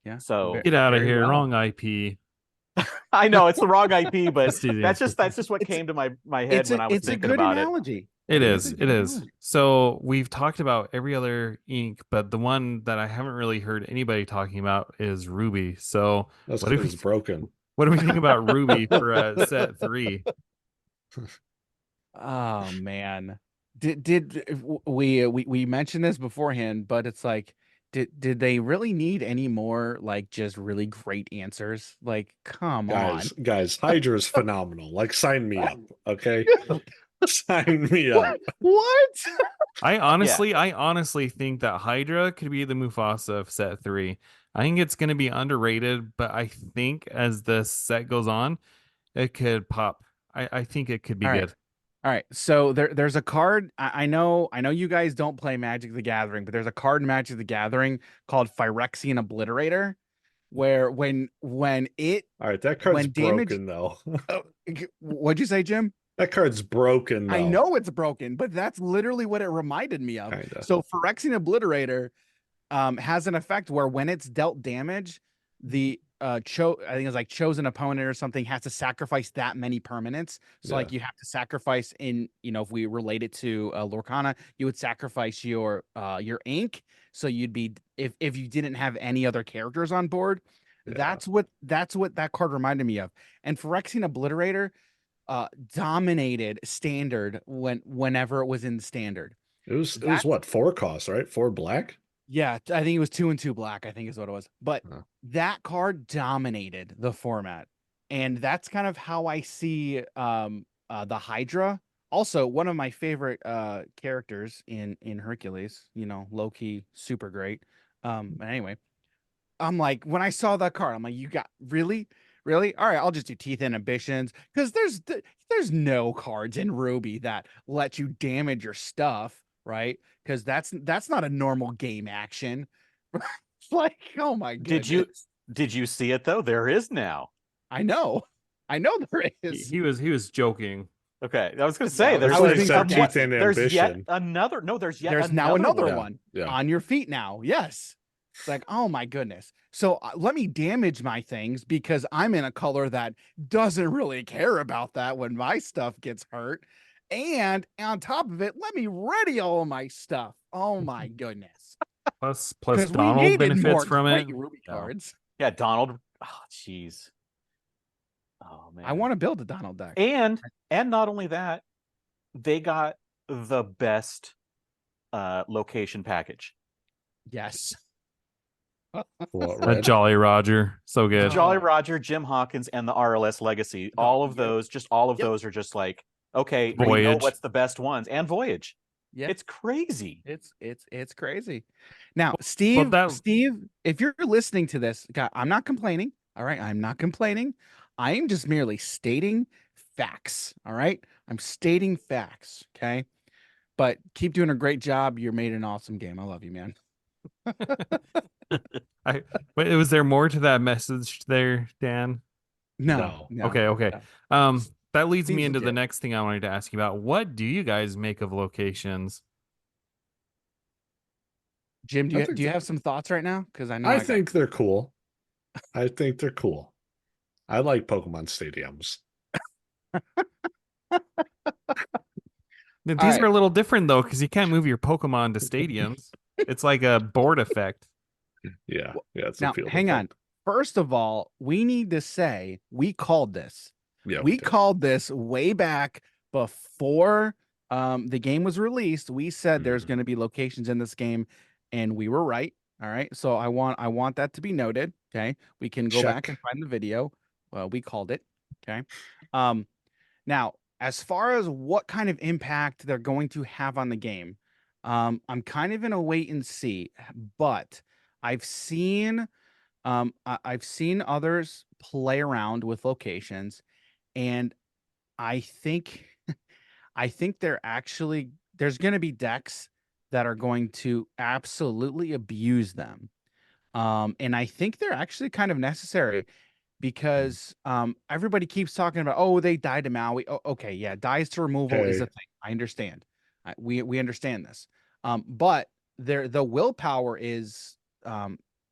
[SPEAKER 2] Yeah.
[SPEAKER 3] So
[SPEAKER 1] Get out of
[SPEAKER 2] Very
[SPEAKER 1] here.
[SPEAKER 2] well.
[SPEAKER 1] Wrong IP.
[SPEAKER 3] I know it's the wrong IP, but
[SPEAKER 1] Just teasing.
[SPEAKER 3] that's just what
[SPEAKER 2] It's-
[SPEAKER 3] came to my head when I was
[SPEAKER 2] it's a
[SPEAKER 3] thinking
[SPEAKER 2] good
[SPEAKER 3] about it.
[SPEAKER 2] analogy.
[SPEAKER 1] It
[SPEAKER 2] It's
[SPEAKER 1] is.
[SPEAKER 2] a
[SPEAKER 1] It
[SPEAKER 2] good
[SPEAKER 1] is.
[SPEAKER 2] analogy.
[SPEAKER 1] So we've talked about every other ink, but the one that I haven't really heard anybody talking about is Ruby. So
[SPEAKER 4] That's
[SPEAKER 1] what do
[SPEAKER 4] because it's broken.
[SPEAKER 1] what do we think about Ruby for set 3?
[SPEAKER 2] Oh man. We mentioned this beforehand, but it's like, did they really need any more like just really great answers? Like, come on.
[SPEAKER 4] Guys, Hydra is phenomenal. Like, sign me up, okay? Sign me up.
[SPEAKER 2] What?
[SPEAKER 1] I honestly think that Hydra could be the Mufasa of set 3. I think it's going to be underrated, but I think as the set goes on, it could pop. I think it could be
[SPEAKER 2] All right.
[SPEAKER 1] good.
[SPEAKER 2] All right. So there's a card. I know you guys don't play Magic the Gathering, but there's a card in Magic the Gathering called Phyrexian Obliterator, where
[SPEAKER 4] All right, that card's
[SPEAKER 2] damage.
[SPEAKER 4] broken though.
[SPEAKER 2] Oh, what'd you say, Jim?
[SPEAKER 4] That card's broken though.
[SPEAKER 2] I know it's broken, but that's literally what it reminded me of.
[SPEAKER 4] Kinda.
[SPEAKER 2] So Phyrexian Obliterator has an effect where when it's dealt damage, the I think it's like chosen opponent or something has to sacrifice that many permanents. So like
[SPEAKER 4] Yeah.
[SPEAKER 2] you have to sacrifice in, if we relate it to Lorcana, you would sacrifice your ink. So you'd be, if you didn't have any other characters on board,
[SPEAKER 4] Yeah.
[SPEAKER 2] that's what that card reminded me of. And Phyrexian Obliterator dominated standard whenever it was in the standard.
[SPEAKER 4] It was what, 4 costs, right? 4 black?
[SPEAKER 2] Yeah, I think it was 2 and 2 black, I think is what it was. But
[SPEAKER 4] Huh.
[SPEAKER 2] that card dominated the format. And that's kind of how I see the Hydra. Also, one of my favorite characters in Hercules, low-key super great. But anyway, I'm like, when I saw that card, I'm like, you got really? Really? All right, I'll just do Teeth Inhibitions, because there's no cards in Ruby that let you damage your stuff, right? Because that's not a normal game action. It's like, oh my goodness.
[SPEAKER 3] Did you see it though? There is now.
[SPEAKER 2] I know there is.
[SPEAKER 1] He was joking.
[SPEAKER 3] Okay, I was going to say
[SPEAKER 2] There's
[SPEAKER 3] there's
[SPEAKER 2] like some
[SPEAKER 4] Teeth in
[SPEAKER 3] there's yet
[SPEAKER 4] Ambition.
[SPEAKER 3] another. No, there's
[SPEAKER 2] now another
[SPEAKER 3] one.
[SPEAKER 2] one
[SPEAKER 4] Yeah.
[SPEAKER 2] on your feet now. Yes. It's like, oh my goodness. So let me damage my things because I'm in a color that doesn't really care about that when my stuff gets hurt. And on top of it, let me ready all of my stuff. Oh my goodness.
[SPEAKER 1] Plus
[SPEAKER 2] Because we
[SPEAKER 1] Donald
[SPEAKER 2] needed
[SPEAKER 1] benefits
[SPEAKER 2] more
[SPEAKER 1] from it.
[SPEAKER 2] great Ruby
[SPEAKER 3] No.
[SPEAKER 2] cards.
[SPEAKER 3] Yeah, Donald. Oh, jeez. Oh man.
[SPEAKER 2] I want to build a Donald deck.
[SPEAKER 3] And not only that, they got the best location package.
[SPEAKER 2] Yes.
[SPEAKER 4] What,
[SPEAKER 1] That
[SPEAKER 4] Red?
[SPEAKER 1] Jolly Roger, so good.
[SPEAKER 3] Jolly Roger, Jim Hawkins, and the RLS Legacy. All of those, just all of those are just like, okay, we know
[SPEAKER 1] Voyage.
[SPEAKER 3] what's the best ones, and Voyage.
[SPEAKER 2] Yeah.
[SPEAKER 3] It's crazy.
[SPEAKER 2] It's crazy. Now,
[SPEAKER 1] Well,
[SPEAKER 2] Steve,
[SPEAKER 1] that-
[SPEAKER 2] Steve, if you're listening to this, God, I'm not complaining. All right, I'm not complaining. I am just merely stating facts. All right, I'm stating facts. Okay, but keep doing a great job. You're made an awesome game. I love you, man.
[SPEAKER 1] But was there more to that message there, Dan?
[SPEAKER 2] No.
[SPEAKER 1] Okay.
[SPEAKER 2] no.
[SPEAKER 1] That leads me
[SPEAKER 2] Seems
[SPEAKER 1] into the
[SPEAKER 2] legit.
[SPEAKER 1] next thing I wanted to ask you about. What do you guys make of locations?
[SPEAKER 2] Jim, do
[SPEAKER 4] I
[SPEAKER 2] you
[SPEAKER 4] think
[SPEAKER 2] do you have some thoughts right now? Because I know
[SPEAKER 4] I
[SPEAKER 2] I got
[SPEAKER 4] think they're cool. I think they're cool. I like Pokemon stadiums.
[SPEAKER 1] These
[SPEAKER 2] right.
[SPEAKER 1] are a little different though, because you can't move your Pokemon to stadiums. It's like a board effect.
[SPEAKER 4] Yeah, yeah, it's a
[SPEAKER 2] Now,
[SPEAKER 4] field
[SPEAKER 2] hang on.
[SPEAKER 4] effect.
[SPEAKER 2] First of all, we need to say we called this.
[SPEAKER 4] Yeah,
[SPEAKER 2] We
[SPEAKER 4] did.
[SPEAKER 2] called this way back before the game was released. We said there's
[SPEAKER 4] Mhm.
[SPEAKER 2] going to be locations in this game, and we were right. All right. So I want that to be noted. Okay. We can go back
[SPEAKER 4] Check.
[SPEAKER 2] and find the video. Well, we called it. Okay. Um, now, as far as what kind of impact they're going to have on the game, I'm kind of in a wait and see, but I've seen I've seen others play around with locations, and I think I think there's going to be decks that are going to absolutely abuse them. And I think they're actually kind of necessary because everybody keeps talking about, oh, they died to Maui. Oh, okay, yeah, dies to removal is a
[SPEAKER 4] Okay.
[SPEAKER 2] thing. I understand. We understand this. But the willpower is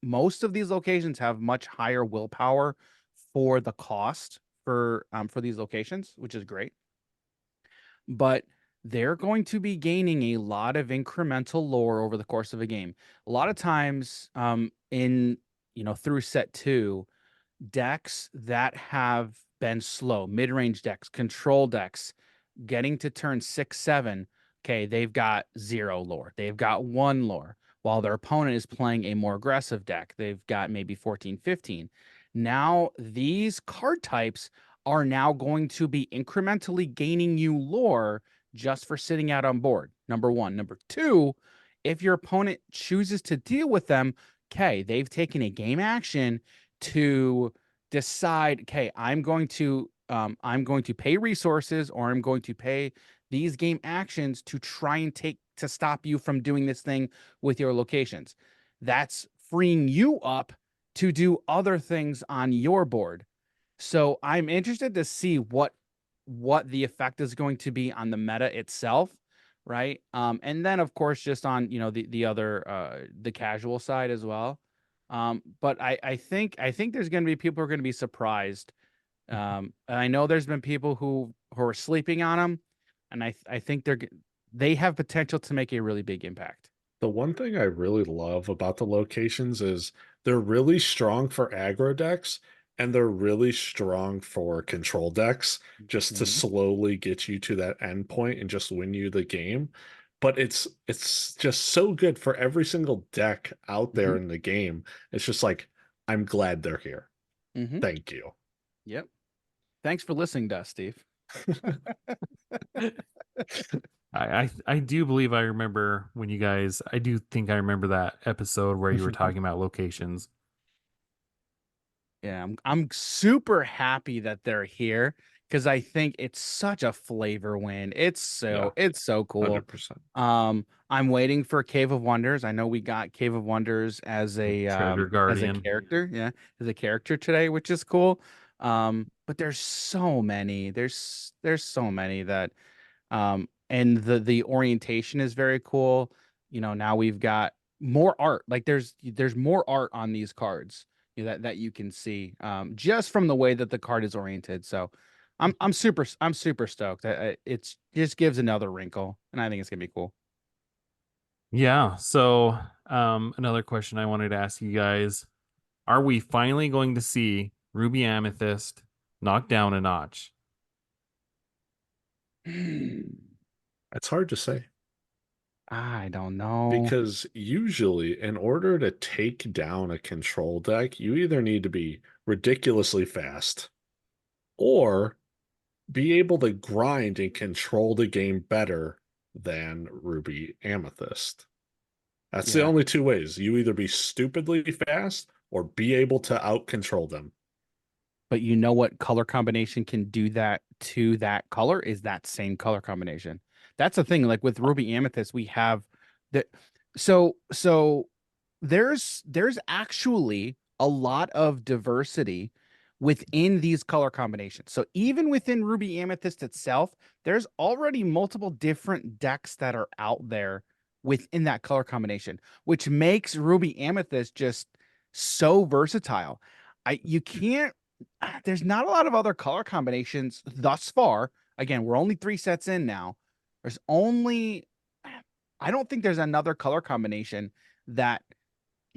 [SPEAKER 2] most of these locations have much higher willpower for the cost for these locations, which is great. But they're going to be gaining a lot of incremental lore over the course of a game. A lot of times, in through set two, decks that have been slow, mid-range decks, control decks, getting to turn 6, 7, okay, they've got 0 lore. They've got 1 lore. While their opponent is playing a more aggressive deck, they've got maybe 14, 15. Now, these card types are now going to be incrementally gaining you lore just for sitting out on board. Number one. Number two, if your opponent chooses to deal with them, okay, they've taken a game action to decide, okay, I'm going to pay resources, or I'm going to pay these game actions to try and stop you from doing this thing with your locations. That's freeing you up to do other things on your board. So I'm interested to see what the effect is going to be on the meta itself, right? And then of course just on the other the casual side as well. But I think there's going to be people who are going to be surprised. And I know there's been people who are sleeping on them, and I think they have potential to make a really big impact.
[SPEAKER 4] The one thing I really love about the locations is they're really strong for aggro decks and they're really strong for control decks just to
[SPEAKER 2] Mhm.
[SPEAKER 4] slowly get you to that end point and just win you the game. But it's just so good for every single deck out there
[SPEAKER 2] Mhm.
[SPEAKER 4] in the game. It's just like, I'm glad they're here.
[SPEAKER 2] Mhm.
[SPEAKER 4] Thank you.
[SPEAKER 2] Yep. Thanks for listening to us, Steve.
[SPEAKER 1] I do believe I remember when you guys. I do think I remember that episode where you were talking about locations.
[SPEAKER 2] Yeah, I'm super happy that they're here because I think it's such a flavor win.
[SPEAKER 4] Yeah,
[SPEAKER 2] It's so cool.
[SPEAKER 4] 100%.
[SPEAKER 2] I'm waiting for Cave of Wonders. I know we got Cave of Wonders as a
[SPEAKER 1] Treasure Guardian.
[SPEAKER 2] character, yeah, as a character today, which is cool. But there's so many. There's so many that and the orientation is very cool. Now we've got more art. Like there's more art on these cards, that you can see just from the way that the card is oriented. So I'm super stoked. It's just gives another wrinkle, and I think it's gonna be cool.
[SPEAKER 1] Yeah. So, another question I wanted to ask you guys: are we finally going to see Ruby Amethyst knocked down a notch?
[SPEAKER 4] It's hard to say.
[SPEAKER 2] I don't know.
[SPEAKER 4] Because usually, in order to take down a control deck, you either need to be ridiculously fast or be able to grind and control the game better than Ruby Amethyst. That's the
[SPEAKER 2] Yeah.
[SPEAKER 4] only two ways. You either be stupidly fast or be able to out control them.
[SPEAKER 2] But you know what color combination can do that to that color is that same color combination. That's the thing. Like with Ruby Amethyst, we have that. So there's actually a lot of diversity within these color combinations. So even within Ruby Amethyst itself, there's already multiple different decks that are out there within that color combination, which makes Ruby Amethyst just so versatile. You can't there's not a lot of other color combinations thus far. Again, we're only 3 sets in now. There's only, I don't think there's another color combination that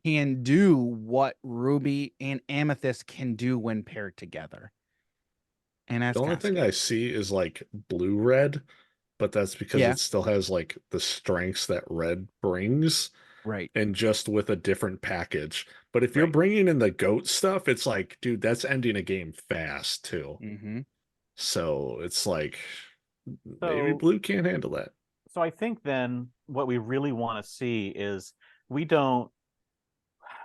[SPEAKER 2] can do what Ruby and Amethyst can do when paired together. And that's
[SPEAKER 4] The only thing I see is like blue red, but that's because it still has like the strengths that red brings.
[SPEAKER 2] Right.
[SPEAKER 4] And just with a different package. But if you're bringing in the goat stuff, it's like, dude, that's ending a game fast too.
[SPEAKER 2] Mm-hmm.
[SPEAKER 4] So it's like, maybe
[SPEAKER 3] So,
[SPEAKER 4] blue can't handle that.
[SPEAKER 3] So I think then what we really want to see is we don't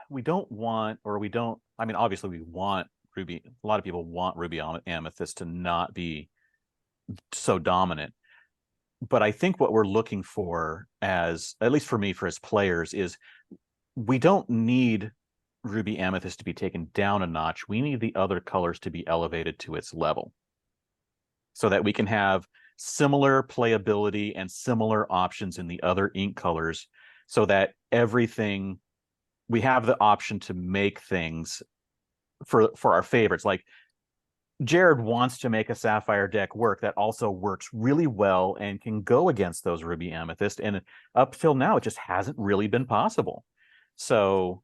[SPEAKER 3] want, or we don't, I mean, obviously we want Ruby, a lot of people want Ruby Amethyst to not be so dominant. But I think what we're looking for, as at least for me, for as players, is we don't need Ruby Amethyst to be taken down a notch. We need the other colors to be elevated to its level so that we can have similar playability and similar options in the other ink colors, so that everything, we have the option to make things for our favorites. Like Jared wants to make a Sapphire deck work that also works really well and can go against those Ruby Amethyst. And up till now, it just hasn't really been possible. So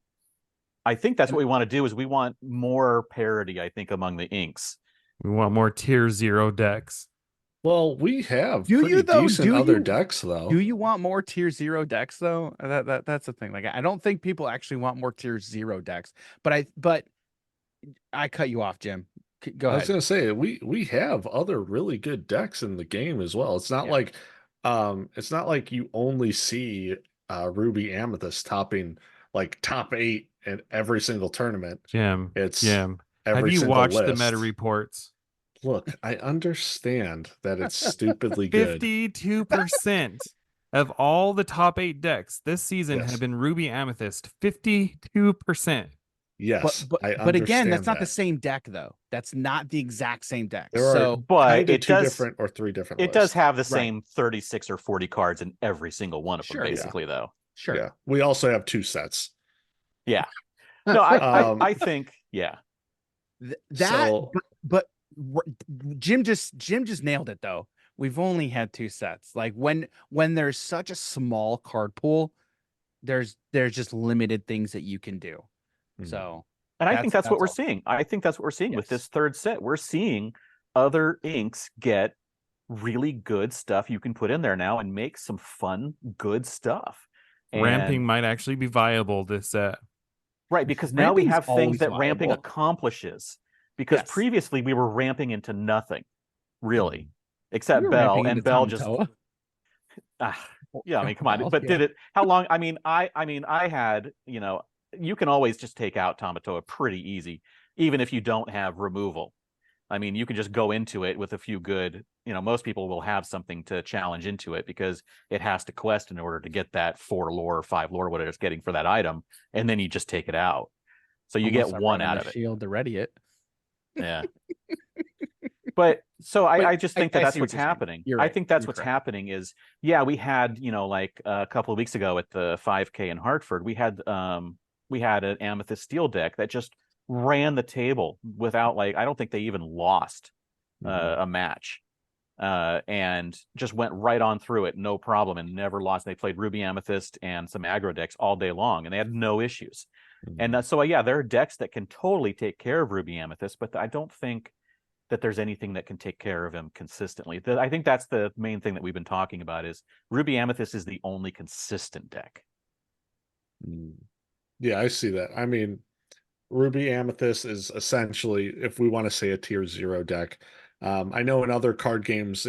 [SPEAKER 3] I think that's what we want to do, is we want more parity, I think, among the inks.
[SPEAKER 1] We want more tier 0 decks.
[SPEAKER 4] Well, we have
[SPEAKER 2] Do
[SPEAKER 4] pretty
[SPEAKER 2] you, though?
[SPEAKER 4] decent
[SPEAKER 2] Do
[SPEAKER 4] other
[SPEAKER 2] you-
[SPEAKER 4] decks, though.
[SPEAKER 2] Do you want more tier 0 decks though? That's the thing. Like I don't think people actually want more tier 0 decks. But I cut you off, Jim. Go
[SPEAKER 4] I was
[SPEAKER 2] ahead.
[SPEAKER 4] gonna say we have other really good decks in the game as well. It's not like you only see Ruby Amethyst topping like top 8 in every single tournament.
[SPEAKER 1] Jim,
[SPEAKER 4] It's
[SPEAKER 1] have
[SPEAKER 4] every
[SPEAKER 1] you
[SPEAKER 4] single
[SPEAKER 1] watched the
[SPEAKER 4] list.
[SPEAKER 1] meta reports?
[SPEAKER 4] Look, I understand that it's stupidly good.
[SPEAKER 1] 52% of all the top 8 decks this season
[SPEAKER 4] Yes.
[SPEAKER 1] have been Ruby Amethyst. 52%.
[SPEAKER 4] Yes,
[SPEAKER 2] But
[SPEAKER 4] I
[SPEAKER 2] again, that's
[SPEAKER 4] understand
[SPEAKER 2] not the
[SPEAKER 4] that.
[SPEAKER 2] same deck though. That's not the exact same deck.
[SPEAKER 4] There are
[SPEAKER 2] So
[SPEAKER 3] But
[SPEAKER 4] kinda
[SPEAKER 3] it
[SPEAKER 4] two
[SPEAKER 3] does,
[SPEAKER 4] different or three different
[SPEAKER 3] it does
[SPEAKER 4] lists.
[SPEAKER 3] have the same 36 or 40 cards in every single one of them,
[SPEAKER 2] Sure, yeah.
[SPEAKER 3] basically, though.
[SPEAKER 2] sure.
[SPEAKER 4] Yeah. We also have 2 sets.
[SPEAKER 3] Yeah. No,
[SPEAKER 4] Um,
[SPEAKER 3] I think, yeah.
[SPEAKER 2] That,
[SPEAKER 4] So-
[SPEAKER 2] but Jim just nailed it though. We've only had 2 sets. Like when there's such a small card pool, there's just limited things that you can do.
[SPEAKER 4] Mhm.
[SPEAKER 2] So
[SPEAKER 3] And I think that's what we're
[SPEAKER 2] all.
[SPEAKER 3] seeing. I think that's what we're seeing with
[SPEAKER 2] Yes.
[SPEAKER 3] this third set. We're seeing other inks get really good stuff you can put in there now and make some fun, good stuff.
[SPEAKER 1] Ramping
[SPEAKER 3] And-
[SPEAKER 1] might actually be viable this set.
[SPEAKER 3] right, because now we
[SPEAKER 2] Ramping's
[SPEAKER 3] have things
[SPEAKER 2] always
[SPEAKER 3] that ramping
[SPEAKER 2] viable.
[SPEAKER 3] accomplishes. Because
[SPEAKER 2] Yes.
[SPEAKER 3] previously we were ramping into nothing, really,
[SPEAKER 2] We
[SPEAKER 3] except
[SPEAKER 2] were
[SPEAKER 3] Bell,
[SPEAKER 2] ramping
[SPEAKER 3] and
[SPEAKER 2] into
[SPEAKER 3] Bell just
[SPEAKER 2] Tamatoa.
[SPEAKER 3] yeah, I mean, come on.
[SPEAKER 2] Well,
[SPEAKER 3] But
[SPEAKER 2] yeah.
[SPEAKER 3] did it? How long? I mean, I had, you can always just take out Tamatoa pretty easy, even if you don't have removal. I mean, you can just go into it with a few good, most people will have something to challenge into it because it has to quest in order to get that 4 lore or 5 lore, whatever it's getting for that item, and then you just take it out. So you
[SPEAKER 2] Unless
[SPEAKER 3] get
[SPEAKER 2] I'm
[SPEAKER 3] one
[SPEAKER 2] running
[SPEAKER 3] out
[SPEAKER 2] a
[SPEAKER 3] of it.
[SPEAKER 2] shield to ready it.
[SPEAKER 3] Yeah. But so I just think
[SPEAKER 2] I
[SPEAKER 3] that's
[SPEAKER 2] see what
[SPEAKER 3] what's
[SPEAKER 2] you're saying.
[SPEAKER 3] happening.
[SPEAKER 2] You're
[SPEAKER 3] I
[SPEAKER 2] right.
[SPEAKER 3] think that's
[SPEAKER 2] You're
[SPEAKER 3] what's
[SPEAKER 2] correct.
[SPEAKER 3] happening is, yeah, we had, like a couple of weeks ago at the 5K in Hartford, we had an Amethyst Steel deck that just ran the table without, like, I don't think they even lost a match. And just went right on through it, no problem, and never lost. They played Ruby Amethyst and some aggro decks all day long, and they had no issues. And so, yeah, there are decks that can totally take care of Ruby Amethyst, but I don't think that there's anything that can take care of him consistently. I think that's the main thing that we've been talking about is Ruby Amethyst is the only consistent deck.
[SPEAKER 4] Yeah, I see that. I mean, Ruby Amethyst is essentially, if we want to say, a tier 0 deck. I know in other card games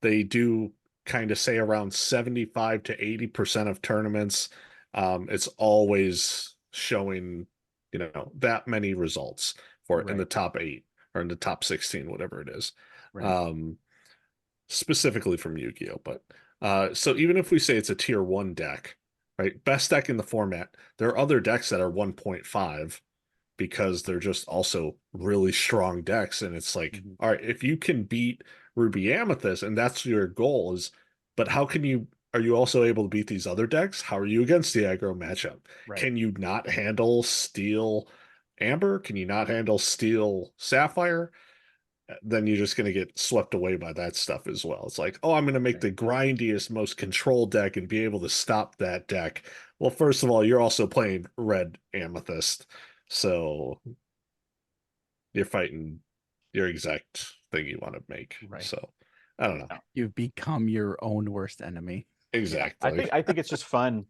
[SPEAKER 4] they do kind of say around 75 to 80% of tournaments. It's always showing, that many results for it in the top 8 or in the top 16, whatever it is.
[SPEAKER 2] Right.
[SPEAKER 4] Specifically from Yu-Gi-Oh! But so even if we say it's a tier 1 deck, right? Best deck in the format, there are other decks that are 1.5 because they're just also really strong decks. And it's like, all right, if you can beat Ruby Amethyst and that's your goal but are you also able to beat these other decks? How are you against the aggro matchup?
[SPEAKER 2] Right.
[SPEAKER 4] Can you not handle Steel Amber? Can you not handle Steel Sapphire? Then you're just going to get swept away by that stuff as well. It's like, oh, I'm going to make the grindiest, most controlled deck and be able to stop that deck. Well, first of all, you're also playing Red Amethyst. So you're fighting your exact thing you want to make.
[SPEAKER 2] Right.
[SPEAKER 4] So I don't know.
[SPEAKER 2] You've become your own worst enemy.
[SPEAKER 4] Exactly.
[SPEAKER 3] I think it's just fun,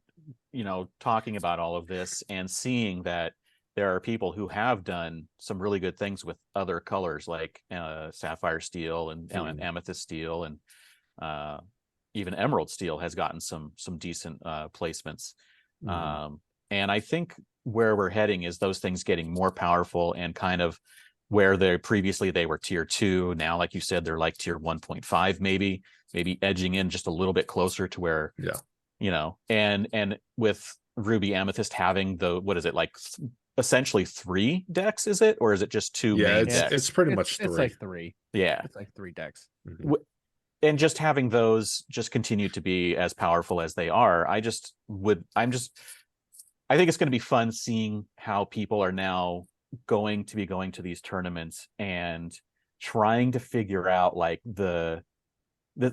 [SPEAKER 3] talking about all of this and seeing that there are people who have done some really good things with other colors like Sapphire Steel and Amethyst Steel, and even Emerald Steel has gotten some decent placements. And I think where we're heading is those things getting more powerful, and kind of where previously they were tier 2. Now, like you said, they're like tier 1.5, maybe edging in just a little bit closer to where, and with Ruby Amethyst having what is it, like essentially 3 decks, is it, or is it just 2 main decks?
[SPEAKER 4] It's pretty much 3.
[SPEAKER 2] It's like 3.
[SPEAKER 3] Yeah,
[SPEAKER 2] it's like 3 decks.
[SPEAKER 3] And just having those just continue to be as powerful as they are, I think it's going to be fun seeing how people are now going to these tournaments and trying to figure out like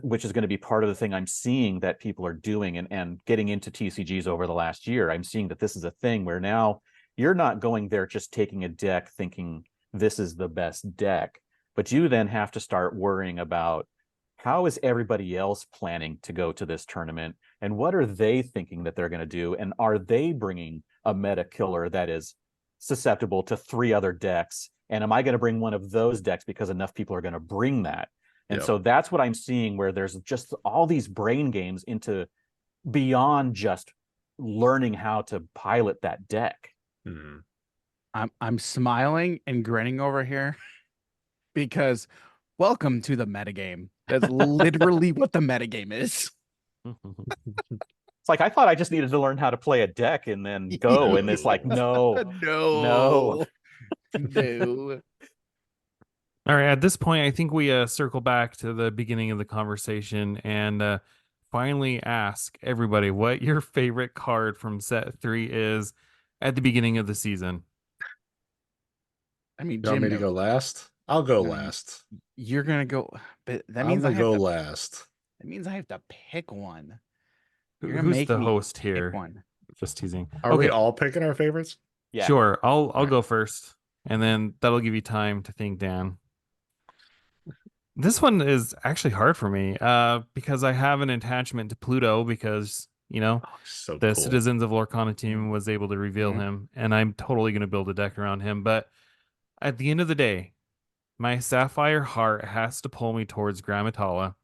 [SPEAKER 3] which is going to be part of the thing I'm seeing that people are doing, and getting into TCGs over the last year. I'm seeing that this is a thing where now you're not going there just taking a deck thinking this is the best deck, but you then have to start worrying about how is everybody else planning to go to this tournament, and what are they thinking that they're going to do, and are they bringing a meta killer that is susceptible to 3 other decks, and am I going to bring one of those decks because enough people are going to bring that? And so that's what I'm seeing, where there's just all these brain games into beyond just learning how to pilot that deck.
[SPEAKER 2] I'm smiling and grinning over here because welcome to the metagame. That's literally what the metagame is.
[SPEAKER 3] It's like, I thought I just needed to learn how to play a deck and then go. And it's like, no.
[SPEAKER 1] All right, at this point, I think we circle back to the beginning of the conversation and finally ask everybody what your favorite card from set 3 is at the beginning of the season.
[SPEAKER 2] I mean,
[SPEAKER 4] you want me to go last? I'll go last.
[SPEAKER 2] You're gonna go, but that
[SPEAKER 4] I'm
[SPEAKER 2] means
[SPEAKER 4] gonna go last.
[SPEAKER 2] That means I have to pick one.
[SPEAKER 1] Who's the host here?
[SPEAKER 2] One.
[SPEAKER 1] Just teasing.
[SPEAKER 4] Are we all picking our favorites?
[SPEAKER 3] Yeah.
[SPEAKER 1] Sure. I'll go first, and then that'll give you time to think, Dan. This one is actually hard for me because I have an attachment to Pluto because, the cool. Citizens of Lorcana team was able to reveal him, and I'm totally going to build a deck around him. But at the end of the day, my Sapphire Heart has to pull me towards Grammatala.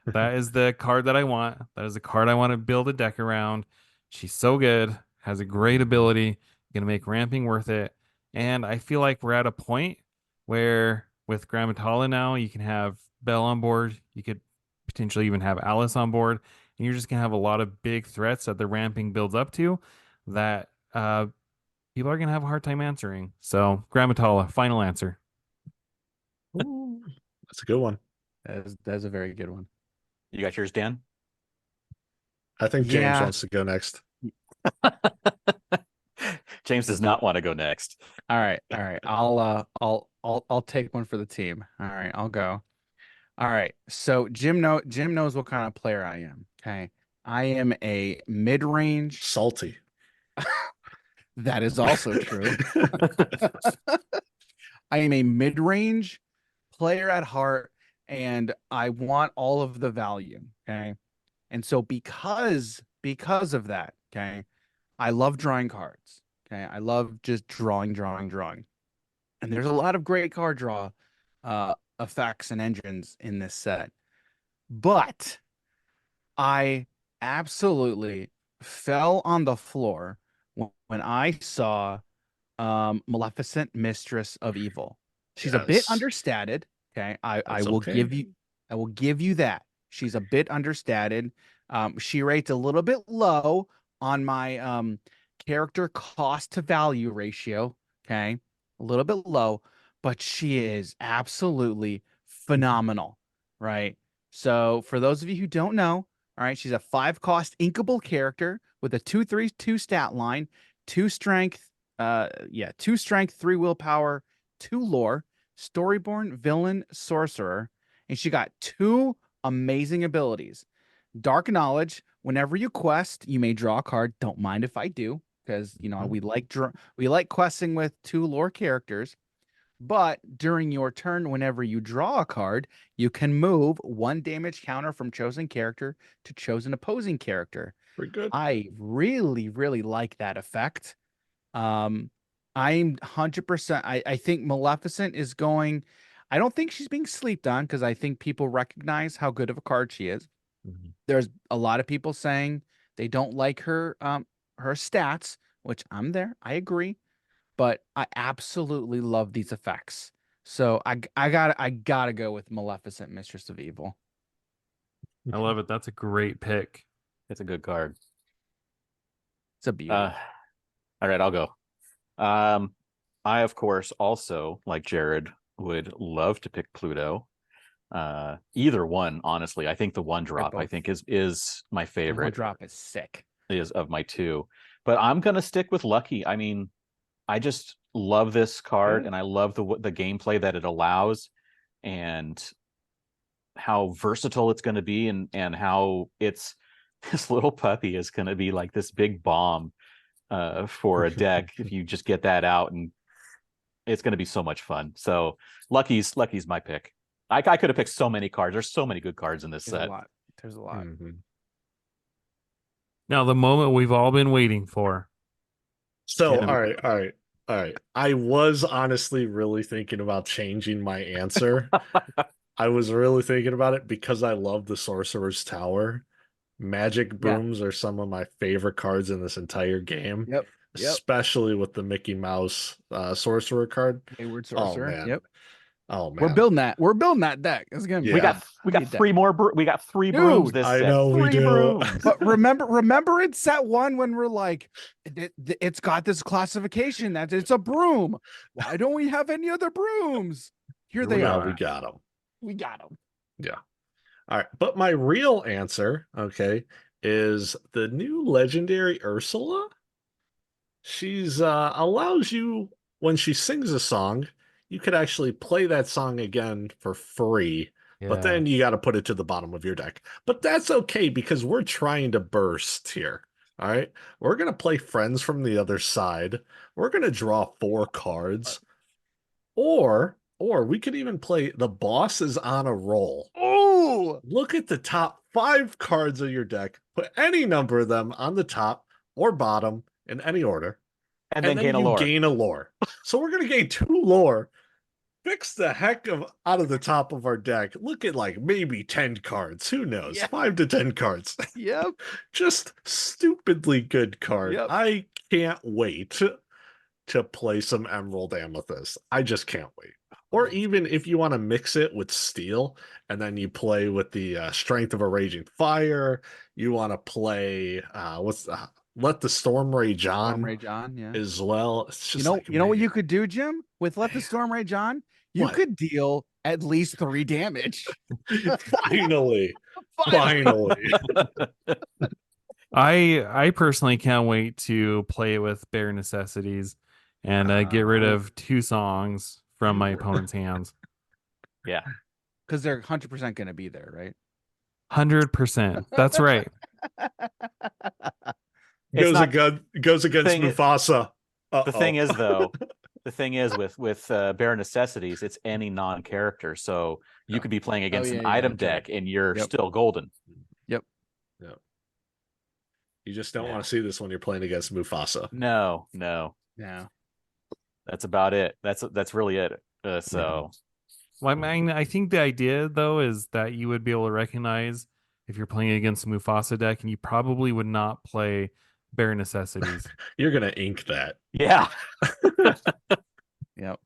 [SPEAKER 1] That is the card that I want. That is the card I want to build a deck around. She's so good, has a great ability, going to make ramping worth it. And I feel like we're at a point where with Grammatala now, you can have Belle on board. You could potentially even have Alice on board. And you're just going to have a lot of big threats that the ramping builds up to that people are going to have a hard time answering. So Grammatala, final answer.
[SPEAKER 4] Ooh, that's a good one.
[SPEAKER 2] That's a very good one.
[SPEAKER 3] You got yours, Dan?
[SPEAKER 4] I think James wants to go next.
[SPEAKER 3] James does not want to go next.
[SPEAKER 2] All right. I'll take one for the team. All right, I'll go. All right. So Jim knows what kind of player I am. Okay. I am a mid-range
[SPEAKER 4] salty.
[SPEAKER 2] That is also true. I am a mid-range player at heart, and I want all of the value. Okay. And so because of that, okay, I love drawing cards. Okay. I love just drawing. And there's a lot of great card draw effects and engines in this set. But I absolutely fell on the floor when I saw Maleficent, Mistress of Evil. She's a bit
[SPEAKER 4] Yes.
[SPEAKER 2] understated. Okay. I
[SPEAKER 4] That's
[SPEAKER 2] will
[SPEAKER 4] okay.
[SPEAKER 2] give you that. She's a bit understated. She rates a little bit low on my character cost to value ratio. Okay. A little bit low, but she is absolutely phenomenal. Right. So for those of you who don't know, all right, she's a 5-cost inkable character with a 2/3/2 stat line, 2 strength, 2 strength, 3 willpower, 2 lore, storyborn villain sorcerer, and she got 2 amazing abilities. Dark knowledge. Whenever you quest, you may draw a card. Don't mind if I do, because we like questing with 2 lore characters. But during your turn, whenever you draw a card, you can move 1 damage counter from chosen character to chosen opposing character.
[SPEAKER 4] Pretty good.
[SPEAKER 2] I really, really like that effect. I'm 100%. I think Maleficent is going. I don't think she's being slept on because I think people recognize how good of a card she is.
[SPEAKER 4] Mhm.
[SPEAKER 2] There's a lot of people saying they don't like her stats, which I'm there. I agree, but I absolutely love these effects. So I gotta go with Maleficent, Mistress of Evil.
[SPEAKER 1] I love it. That's a great pick.
[SPEAKER 3] It's a good card.
[SPEAKER 2] It's a beauty.
[SPEAKER 3] All right, I'll go. I of course also, like Jared, would love to pick Pluto. Either one, honestly. I think the one drop I
[SPEAKER 2] both.
[SPEAKER 3] think is my
[SPEAKER 2] The one
[SPEAKER 3] favorite.
[SPEAKER 2] drop is sick.
[SPEAKER 3] Is of my 2. But I'm gonna stick with Lucky. I mean, I just love this card, and I love the gameplay that it allows, and how versatile it's going to be, and how it's this little puppy is going to be like this big bomb for a deck if you just get that out, and it's going to be so much fun. So Lucky's my pick. I could have picked so many cards. There's so many good cards in this
[SPEAKER 2] There's
[SPEAKER 3] set.
[SPEAKER 2] a lot. There's a lot.
[SPEAKER 4] Mhm.
[SPEAKER 1] Now, the moment we've all been waiting for.
[SPEAKER 4] So,
[SPEAKER 1] Can-
[SPEAKER 4] all right. I was honestly really thinking about changing my answer. I was really thinking about it because I love the Sorcerer's Tower. Magic Brooms are some of my favorite cards in this entire game.
[SPEAKER 2] Yep.
[SPEAKER 4] Especially with the Mickey Mouse Sorcerer card.
[SPEAKER 2] Wayward
[SPEAKER 4] Oh
[SPEAKER 2] Sorcerer.
[SPEAKER 4] man.
[SPEAKER 2] Yep.
[SPEAKER 4] Oh man.
[SPEAKER 2] We're building that. We're building that deck. It's gonna be
[SPEAKER 4] Yeah.
[SPEAKER 3] We got
[SPEAKER 2] deck.
[SPEAKER 3] 3 more. We got 3 brooms
[SPEAKER 2] Dude,
[SPEAKER 3] this
[SPEAKER 4] I
[SPEAKER 3] set.
[SPEAKER 4] know we
[SPEAKER 3] 3
[SPEAKER 4] do.
[SPEAKER 3] brooms.
[SPEAKER 2] But remember in set 1 when we're like, it's got this classification that it's a broom. Why don't we have any other brooms? Here they
[SPEAKER 4] Now
[SPEAKER 2] are.
[SPEAKER 4] we got them.
[SPEAKER 2] We got them.
[SPEAKER 4] Yeah. All right. But my real answer, okay, is the new legendary Ursula. She's allows you, when she sings a song, you could actually play that song again for free. But then you got to put it to the bottom of your deck. But that's okay because we're trying to burst here. All right. We're going to play friends from the other side. We're going to draw 4 cards. Or we could even play the boss is on a roll.
[SPEAKER 2] Oh,
[SPEAKER 4] Look at the top 5 cards of your deck. Put any number of them on the top or bottom in any order.
[SPEAKER 3] And then gain a
[SPEAKER 4] you
[SPEAKER 3] lore.
[SPEAKER 4] gain a lore. So we're going to gain 2 lore. Fix the heck of out of the top of our deck. Look at like maybe 10 cards. Who knows?
[SPEAKER 2] Yeah.
[SPEAKER 4] 5 to 10 cards.
[SPEAKER 2] yep.
[SPEAKER 4] Just stupidly good card.
[SPEAKER 2] Yep.
[SPEAKER 4] I can't wait to play some Emerald Amethyst. I just can't wait. Or even if you want to mix it with Steel, and then you play with the Strength of a Raging Fire. You want to play Let the Storm Rage On.
[SPEAKER 2] Storm Rage On, yeah.
[SPEAKER 4] As well. It's just
[SPEAKER 2] you know what you could do, Jim? With Let the Storm Rage On, you
[SPEAKER 4] What?
[SPEAKER 2] could deal at least 3 damage.
[SPEAKER 4] Finally. Finally.
[SPEAKER 1] I personally can't wait to play with Bare Necessities and get rid of 2 songs from my opponent's hands.
[SPEAKER 3] Yeah.
[SPEAKER 2] Because they're 100% going to be there, right?
[SPEAKER 1] 100%. That's right.
[SPEAKER 3] It's
[SPEAKER 4] goes
[SPEAKER 3] not-
[SPEAKER 4] against
[SPEAKER 3] thing-
[SPEAKER 4] Mufasa.
[SPEAKER 3] The thing is, though, the thing is with bare necessities, it's any non-character. So you could be playing against an item
[SPEAKER 2] okay.
[SPEAKER 3] deck and you're
[SPEAKER 2] Yep.
[SPEAKER 3] still golden.
[SPEAKER 2] Yep.
[SPEAKER 4] You just don't
[SPEAKER 3] Yeah.
[SPEAKER 4] want to see this when you're playing against Mufasa.
[SPEAKER 3] No.
[SPEAKER 2] Yeah.
[SPEAKER 3] That's about it. That's really it. So
[SPEAKER 1] Well, I mean, I think the idea though is that you would be able to recognize if you're playing against a Mufasa deck, and you probably would not play bare necessities.
[SPEAKER 4] You're gonna ink that.
[SPEAKER 3] yeah.
[SPEAKER 2] Yep.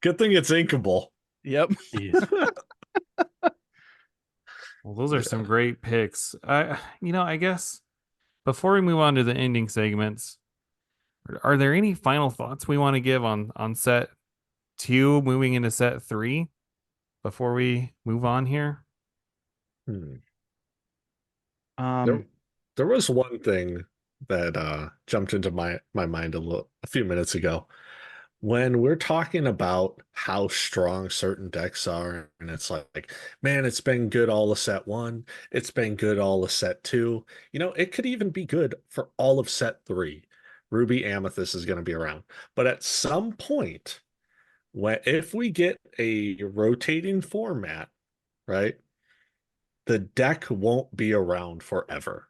[SPEAKER 4] Good thing it's inkable.
[SPEAKER 2] Yep.
[SPEAKER 1] Well, those are some great picks. I guess before we move on to the ending segments, are there any final thoughts we want to give on set 2 moving into set 3 before we move on here?
[SPEAKER 4] There was one thing that jumped into my mind a few minutes ago. When we're talking about how strong certain decks are, and it's like, man, it's been good all of set 1, it's been good all of set 2. It could even be good for all of set 3. Ruby Amethyst is going to be around. But at some point, if we get a rotating format, right, the deck won't be around forever.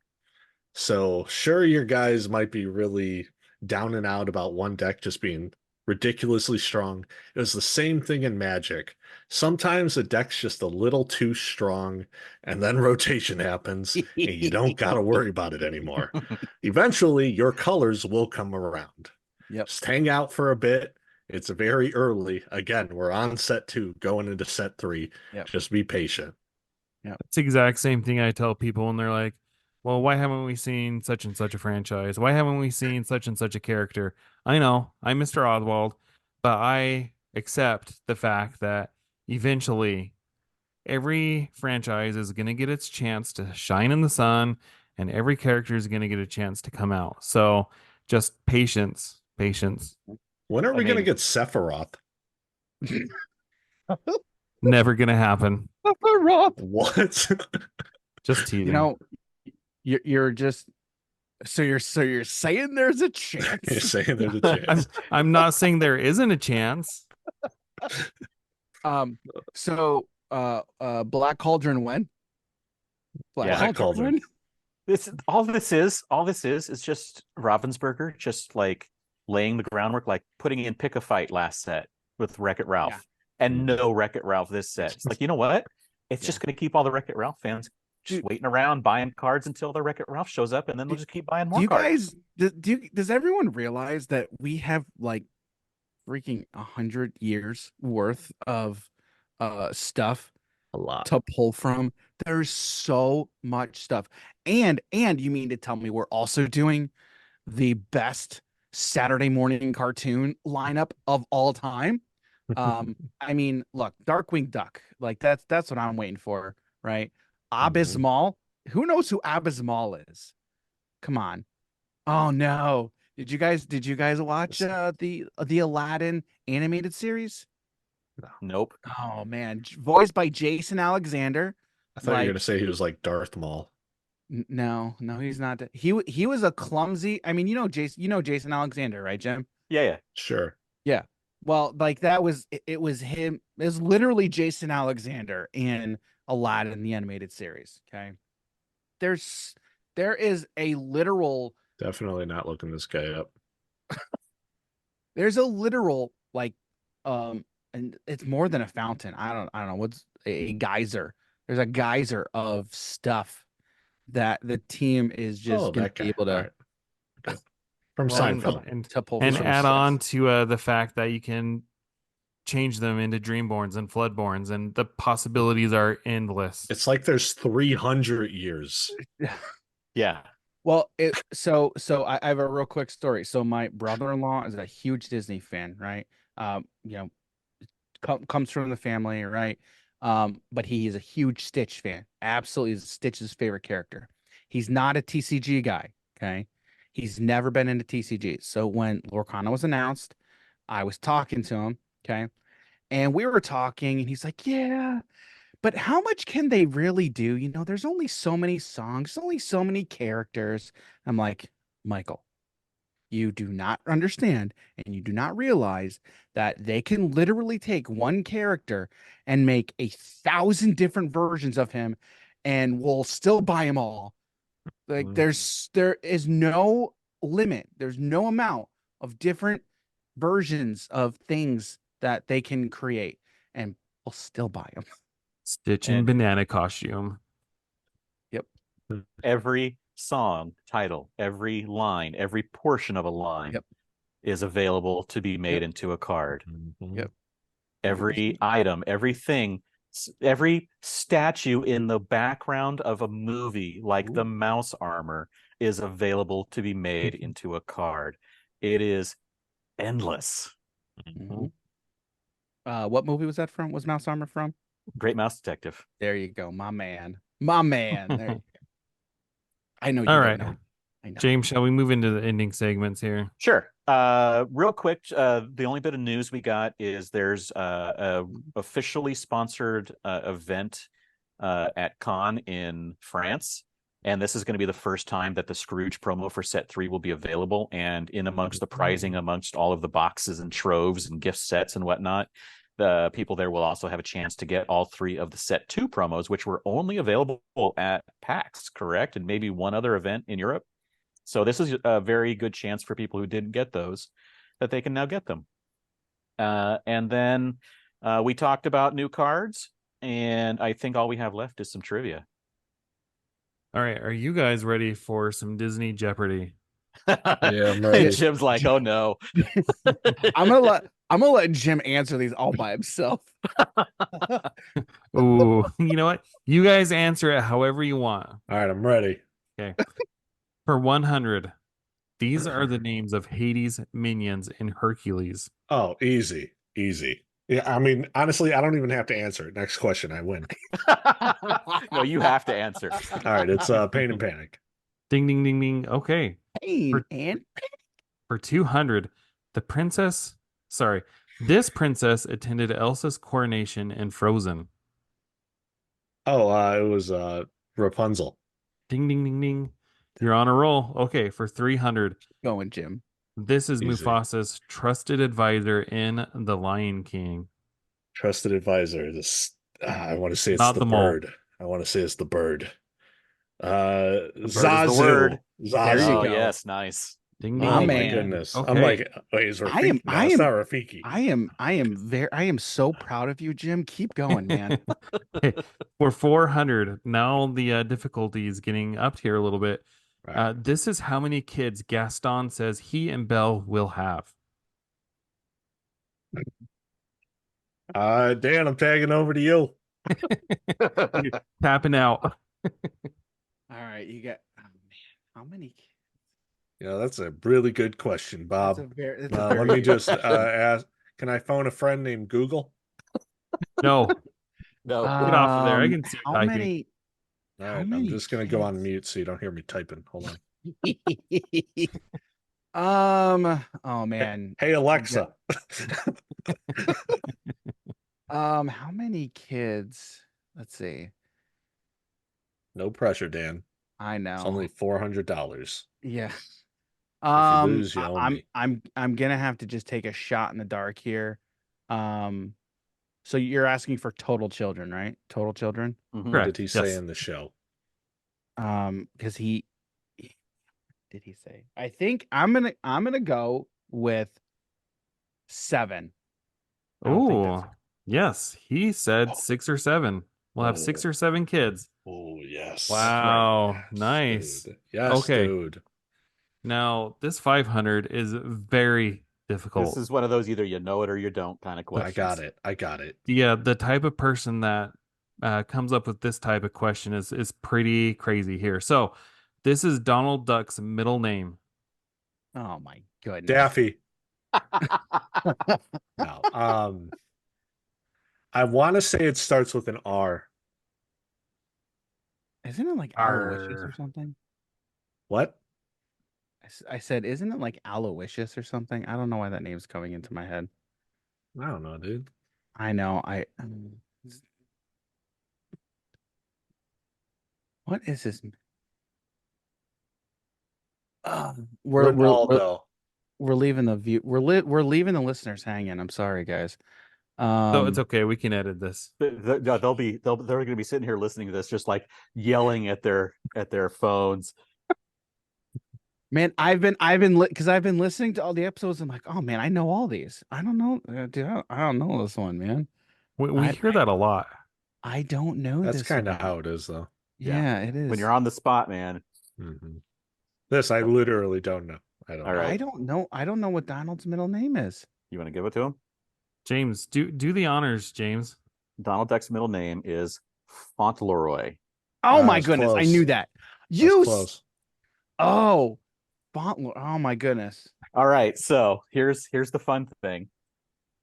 [SPEAKER 4] So sure, your guys might be really down and out about one deck just being ridiculously strong. It was the same thing in Magic. Sometimes the deck's just a little too strong, and then rotation happens, and you don't got to worry about it anymore. Eventually, your colors will come around.
[SPEAKER 2] Yep.
[SPEAKER 4] Just hang out for a bit. It's very early. Again, we're on set 2, going into set 3.
[SPEAKER 2] Yep.
[SPEAKER 4] Just be patient.
[SPEAKER 1] It's the exact same thing I tell people when they're like, well, why haven't we seen such and such a franchise? Why haven't we seen such and such a character? I know, I'm Mr. Oswald, but I accept the fact that eventually every franchise is going to get its chance to shine in the sun, and every character is going to get a chance to come out. So just patience.
[SPEAKER 4] When are we going to
[SPEAKER 3] mean-
[SPEAKER 4] get Sephiroth?
[SPEAKER 1] Never going to happen.
[SPEAKER 4] What?
[SPEAKER 1] Just teasing.
[SPEAKER 2] You're just so you're saying there's a chance.
[SPEAKER 4] You're saying there's a chance.
[SPEAKER 1] I'm not saying there isn't a chance.
[SPEAKER 2] So Black Cauldron when?
[SPEAKER 4] Black Cauldron.
[SPEAKER 3] All this is just Ravensburger just like laying the groundwork, like putting in Pick a Fight last set with Wreck-It Ralph, and no Wreck-It Ralph this set. It's like, you know what? It's just going to keep all the Wreck-It Ralph fans just waiting around buying cards until the Wreck-It Ralph shows up, and then they'll just keep buying more cards.
[SPEAKER 2] Does everyone realize that we have like freaking 100 years worth of stuff
[SPEAKER 4] A lot.
[SPEAKER 2] to pull from? There's so much stuff. And you mean to tell me we're also doing the best Saturday morning cartoon lineup of all time? I mean, look, Darkwing Duck, like that's what I'm waiting for, right? Abysmal. Who knows who Abysmal is? Come on. Oh no. Did you guys watch the Aladdin animated series?
[SPEAKER 3] Nope.
[SPEAKER 2] Oh man, voiced by Jason Alexander.
[SPEAKER 4] I thought you were going to say he was like Darth Maul.
[SPEAKER 2] No, he's not. He was a clumsy. I mean, Jason Alexander, right, Jim?
[SPEAKER 3] Yeah.
[SPEAKER 4] Sure.
[SPEAKER 2] Yeah. Well, like that was it was him. It was literally Jason Alexander in Aladdin the animated series. Okay. There is a literal.
[SPEAKER 4] Definitely not looking this guy up.
[SPEAKER 2] There's a literal like and it's more than a fountain. I don't know what's a geyser. There's a geyser of stuff that the team is just going to be able to.
[SPEAKER 4] Right. Okay. From
[SPEAKER 1] Well,
[SPEAKER 4] Seinfeld.
[SPEAKER 2] to pull
[SPEAKER 1] and
[SPEAKER 2] from
[SPEAKER 1] add
[SPEAKER 2] stuff.
[SPEAKER 1] on to the fact that you can change them into Dreamborns and Floodborns, and the possibilities are endless.
[SPEAKER 4] It's like there's 300 years.
[SPEAKER 3] Yeah.
[SPEAKER 2] Well, so I have a real quick story. So my brother-in-law is a huge Disney fan, right? Comes from the family, right? But he is a huge Stitch fan. Absolutely, is Stitch's favorite character. He's not a TCG guy. Okay, he's never been into TCG. So when Lorcana was announced, I was talking to him. Okay, and we were talking, and he's like, "Yeah, but how much can they really do? There's only so many songs, only so many characters." I'm like, Michael, you do not understand and you do not realize that they can literally take one character and make 1,000 different versions of him, and we'll still buy them all. Like there is no limit. There's no amount of different versions of things that they can create, and we'll still buy them.
[SPEAKER 1] Stitch and
[SPEAKER 3] And-
[SPEAKER 1] banana costume.
[SPEAKER 2] Yep.
[SPEAKER 3] Every song title, every line, every portion of a line
[SPEAKER 2] Yep.
[SPEAKER 3] is available to be made into a card.
[SPEAKER 2] Yep.
[SPEAKER 3] Every item, everything, every statue in the background of a movie, like the mouse armor, is available to be made into a card. It is endless.
[SPEAKER 2] Mhm. What movie was that from? Was Mouse Armor from?
[SPEAKER 3] Great Mouse Detective.
[SPEAKER 2] There you go, my man. My man. There you go. I know you
[SPEAKER 1] All
[SPEAKER 2] don't
[SPEAKER 1] right.
[SPEAKER 2] know. I know.
[SPEAKER 1] James, shall we move into the ending segments here?
[SPEAKER 3] Sure. Real quick, the only bit of news we got is there's a officially sponsored event at Cannes in France. And this is going to be the first time that the Scrooge promo for set 3 will be available. And in amongst the pricing, amongst all of the boxes and troves and gift sets and whatnot, the people there will also have a chance to get all 3 of the set 2 promos, which were only available at PAX, correct? And maybe one other event in Europe. So this is a very good chance for people who didn't get those that they can now get them. And then we talked about new cards, and I think all we have left is some trivia.
[SPEAKER 1] All right. Are you guys ready for some Disney Jeopardy?
[SPEAKER 4] Yeah, I'm ready.
[SPEAKER 3] Jim's like, oh no.
[SPEAKER 2] I'm gonna let Jim answer these all by himself.
[SPEAKER 1] Ooh, you know what? You guys answer it however you want.
[SPEAKER 4] All right, I'm ready.
[SPEAKER 1] Okay. For 100, these are the names of Hades' minions in Hercules.
[SPEAKER 4] Oh, easy. Yeah, I mean, honestly, I don't even have to answer it. Next question, I win.
[SPEAKER 3] No, you have to answer.
[SPEAKER 4] All right, it's Pain and Panic.
[SPEAKER 1] Ding, ding, ding, ding. Okay.
[SPEAKER 2] Pain and
[SPEAKER 1] For 200, this princess attended Elsa's coronation in Frozen.
[SPEAKER 4] Oh, it was Rapunzel.
[SPEAKER 1] Ding, ding, ding, ding. You're on a roll. Okay. For 300,
[SPEAKER 2] going, Jim.
[SPEAKER 1] this is
[SPEAKER 4] Easy.
[SPEAKER 1] Mufasa's trusted advisor in The Lion King.
[SPEAKER 4] Trusted advisor. This I want to say it's
[SPEAKER 1] Not
[SPEAKER 4] the
[SPEAKER 1] the mole.
[SPEAKER 4] bird. I want to say it's the bird.
[SPEAKER 3] bird is the
[SPEAKER 4] Zazu.
[SPEAKER 3] word.
[SPEAKER 2] There you
[SPEAKER 3] Oh,
[SPEAKER 2] go.
[SPEAKER 3] yes, nice.
[SPEAKER 1] Ding,
[SPEAKER 2] My
[SPEAKER 1] ding,
[SPEAKER 4] Oh
[SPEAKER 1] ding,
[SPEAKER 4] my
[SPEAKER 2] man.
[SPEAKER 1] ding.
[SPEAKER 4] goodness.
[SPEAKER 1] Okay.
[SPEAKER 4] I'm like, wait, is Rafiki?
[SPEAKER 2] I
[SPEAKER 4] It's
[SPEAKER 2] am-
[SPEAKER 4] not Rafiki.
[SPEAKER 2] I am so proud of you, Jim. Keep going, man.
[SPEAKER 1] For 400, now the difficulty is getting up here a little bit.
[SPEAKER 4] Right.
[SPEAKER 1] This is how many kids Gaston says he and Belle will have.
[SPEAKER 4] Dan, I'm tagging over to you.
[SPEAKER 1] Tapping out.
[SPEAKER 2] All right, you got man, how many?
[SPEAKER 4] Yeah, that's a really good question, Bob.
[SPEAKER 2] That's a
[SPEAKER 4] Let
[SPEAKER 2] very
[SPEAKER 4] me
[SPEAKER 2] good
[SPEAKER 4] just
[SPEAKER 2] question.
[SPEAKER 4] ask. Can I phone a friend named Google?
[SPEAKER 1] No,
[SPEAKER 3] No.
[SPEAKER 1] get off of there. I can see you
[SPEAKER 2] how
[SPEAKER 1] typing.
[SPEAKER 2] many?
[SPEAKER 4] All
[SPEAKER 2] How
[SPEAKER 4] right, I'm
[SPEAKER 2] many
[SPEAKER 4] just gonna go on
[SPEAKER 2] kids?
[SPEAKER 4] mute so you don't hear me typing. Hold on.
[SPEAKER 2] Oh man.
[SPEAKER 4] Hey Alexa.
[SPEAKER 2] How many kids? Let's see.
[SPEAKER 4] No pressure, Dan.
[SPEAKER 2] I know.
[SPEAKER 4] It's only $400.
[SPEAKER 2] Yeah.
[SPEAKER 4] you lose, you owe me.
[SPEAKER 2] I'm gonna have to just take a shot in the dark here. So you're asking for total children, right? Total children.
[SPEAKER 3] Mhm.
[SPEAKER 4] What
[SPEAKER 1] Correct.
[SPEAKER 4] did he say
[SPEAKER 1] Yes.
[SPEAKER 4] in the show?
[SPEAKER 2] Because he did he say? I think I'm gonna go with 7. I don't think
[SPEAKER 1] Oh,
[SPEAKER 2] that's
[SPEAKER 1] yes. He said 6 or 7. We'll have 6 or 7 kids.
[SPEAKER 4] Oh yes.
[SPEAKER 1] Wow.
[SPEAKER 4] Yes,
[SPEAKER 1] Nice.
[SPEAKER 4] dude. Yes,
[SPEAKER 1] Okay.
[SPEAKER 4] dude.
[SPEAKER 1] Now, this 500 is very difficult.
[SPEAKER 3] This is one of those either you know it or you don't kind of questions.
[SPEAKER 4] I got it.
[SPEAKER 1] Yeah, the type of person that comes up with this type of question is pretty crazy here. So, this is Donald Duck's middle name.
[SPEAKER 2] Oh my goodness.
[SPEAKER 4] Daffy. No. I want to say it starts with an R.
[SPEAKER 2] Isn't it like Aloysius or
[SPEAKER 1] Arr.
[SPEAKER 2] something?
[SPEAKER 4] What?
[SPEAKER 2] I said, isn't it like Aloysius or something? I don't know why that name's coming into my head.
[SPEAKER 4] I don't know, dude.
[SPEAKER 2] I know. What is his? We're
[SPEAKER 4] Ronaldo.
[SPEAKER 2] we're leaving the view. We're leaving the listeners hanging. I'm sorry, guys.
[SPEAKER 1] So it's okay. We can edit this.
[SPEAKER 3] They're going to be sitting here listening to this, just like yelling at their phones.
[SPEAKER 2] Man, I've been because I've been listening to all the episodes. I'm like, oh man, I know all these. I don't know, dude. I don't know this one, man.
[SPEAKER 1] We hear that a lot.
[SPEAKER 2] I don't know
[SPEAKER 4] That's
[SPEAKER 2] this
[SPEAKER 4] kind of
[SPEAKER 2] one.
[SPEAKER 4] how it is, though.
[SPEAKER 2] Yeah, it is.
[SPEAKER 3] When you're on the spot, man.
[SPEAKER 4] Mhm. This I literally don't know. I don't.
[SPEAKER 3] All
[SPEAKER 4] know.
[SPEAKER 3] right.
[SPEAKER 2] I don't know. I don't know what Donald's middle name is.
[SPEAKER 3] You want to give it to him?
[SPEAKER 1] James, do the honors, James.
[SPEAKER 3] Donald Duck's middle name is Fauntleroy.
[SPEAKER 2] Oh my
[SPEAKER 4] That's
[SPEAKER 2] goodness, I
[SPEAKER 4] close.
[SPEAKER 2] knew that.
[SPEAKER 4] That's
[SPEAKER 2] You
[SPEAKER 4] close.
[SPEAKER 2] oh, oh my goodness.
[SPEAKER 3] All right, so here's the fun thing.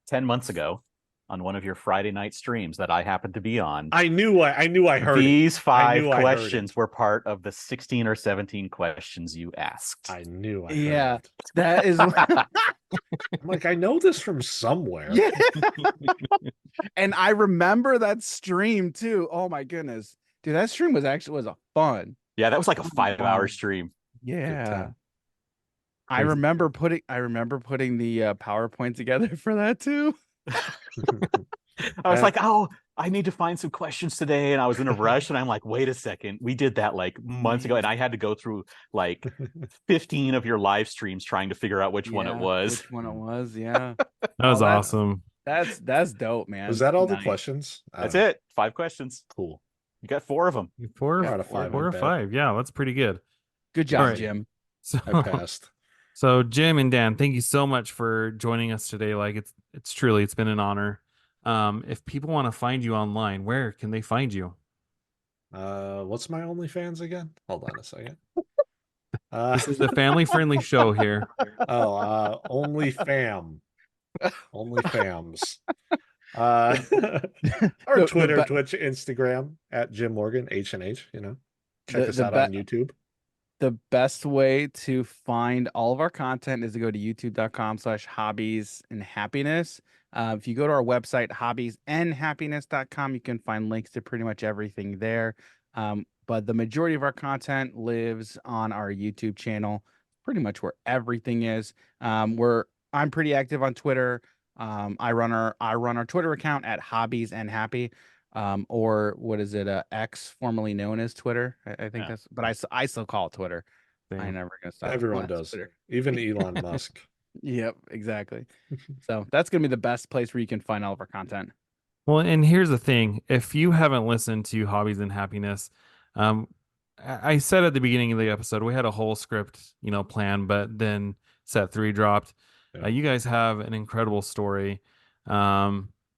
[SPEAKER 3] 10 months ago, on one of your Friday night streams that I happened to be on,
[SPEAKER 4] I knew I heard
[SPEAKER 3] these
[SPEAKER 4] it.
[SPEAKER 3] 5
[SPEAKER 4] knew I heard
[SPEAKER 3] questions were part of the 16 or 17 questions you asked.
[SPEAKER 4] I knew I heard
[SPEAKER 2] Yeah,
[SPEAKER 4] it.
[SPEAKER 2] that is.
[SPEAKER 4] I'm like, I know this from somewhere.
[SPEAKER 2] Yeah. And I remember that stream too. Oh my goodness. Dude, that stream was a fun.
[SPEAKER 3] Yeah, that was like a
[SPEAKER 2] Oh,
[SPEAKER 3] 5-hour
[SPEAKER 2] wow.
[SPEAKER 3] stream.
[SPEAKER 2] Yeah.
[SPEAKER 4] time.
[SPEAKER 2] I remember putting the PowerPoint together for that too.
[SPEAKER 3] I was like, oh, I need to find some questions today. And I was in a rush. And I'm like, wait a second. We did that like months ago. And I had to go through like 15 of your live streams trying to figure out which one it was.
[SPEAKER 2] Which one it was, yeah.
[SPEAKER 1] That was
[SPEAKER 2] Oh,
[SPEAKER 1] awesome.
[SPEAKER 2] That's dope, man.
[SPEAKER 4] Was that all the
[SPEAKER 2] Nice.
[SPEAKER 4] questions?
[SPEAKER 3] That's it. 5 questions.
[SPEAKER 4] Cool.
[SPEAKER 3] You got 4 of them.
[SPEAKER 1] Four
[SPEAKER 4] Out of 5,
[SPEAKER 1] or
[SPEAKER 4] I bet.
[SPEAKER 1] 5. Yeah, that's pretty good.
[SPEAKER 2] Good job,
[SPEAKER 1] All right.
[SPEAKER 2] Jim.
[SPEAKER 1] So,
[SPEAKER 4] I passed.
[SPEAKER 1] so Jim and Dan, thank you so much for joining us today. Like it's truly, it's been an honor. If people want to find you online, where can they find you?
[SPEAKER 4] What's my OnlyFans again? Hold on a second.
[SPEAKER 1] This is a family-friendly show here.
[SPEAKER 4] OnlyFam. OnlyFams. Or
[SPEAKER 2] The-
[SPEAKER 4] Twitter,
[SPEAKER 2] the
[SPEAKER 4] Twitch, Instagram at Jim Morgan, H&H, Check us out on YouTube.
[SPEAKER 2] The best way to find all of our content is to go to youtube.com/hobbies and happiness. If you go to our website, hobbiesandhappiness.com, you can find links to pretty much everything there. But the majority of our content lives on our YouTube channel, pretty much where everything is. I'm pretty active on Twitter. I run our Twitter account at Hobbies and Happy. Or what is it? X, formerly known as Twitter. I think that's, but I still call it Twitter. I
[SPEAKER 1] Same.
[SPEAKER 2] ain't never gonna stop.
[SPEAKER 4] Everyone
[SPEAKER 2] calling it
[SPEAKER 4] does.
[SPEAKER 2] Twitter.
[SPEAKER 4] Even Elon Musk.
[SPEAKER 2] Yep, exactly. So that's gonna be the best place where you can find all of our content.
[SPEAKER 1] Well, and here's the thing. If you haven't listened to Hobbies and Happiness, I said at the beginning of the episode, we had a whole script, planned, but then set 3 dropped.
[SPEAKER 4] Yeah.
[SPEAKER 1] You guys have an incredible story.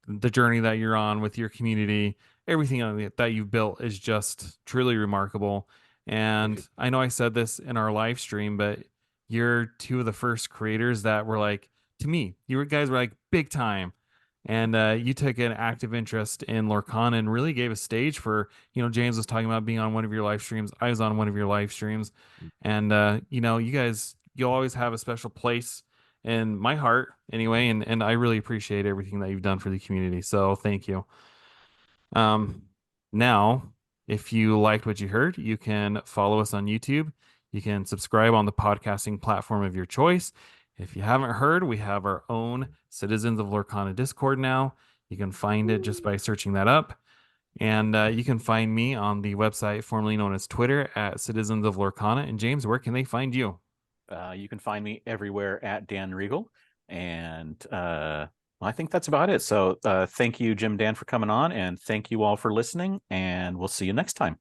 [SPEAKER 1] The journey that you're on with your community, everything that you've built is just truly remarkable. And I know I said this in our live stream, but you're 2 of the first creators that were like, to me, guys were like big time. And you took an active interest in Lorcana and really gave a stage for, James was talking about being on one of your live streams. I was on one of your live streams. And, you guys, you'll always have a special place in my heart anyway. And I really appreciate everything that you've done for the community. So thank you. Now, if you liked what you heard, you can follow us on YouTube. You can subscribe on the podcasting platform of your choice. If you haven't heard, we have our own Citizens of Lorcana Discord now. You can find it just by searching that up. And you can find me on the website formerly known as Twitter at Citizens of Lorcana. And James, where can they find you?
[SPEAKER 3] You can find me everywhere at Dan Regal. And I think that's about it. So thank you, Jim, Dan, for coming on. And thank you all for listening. And we'll see you next time.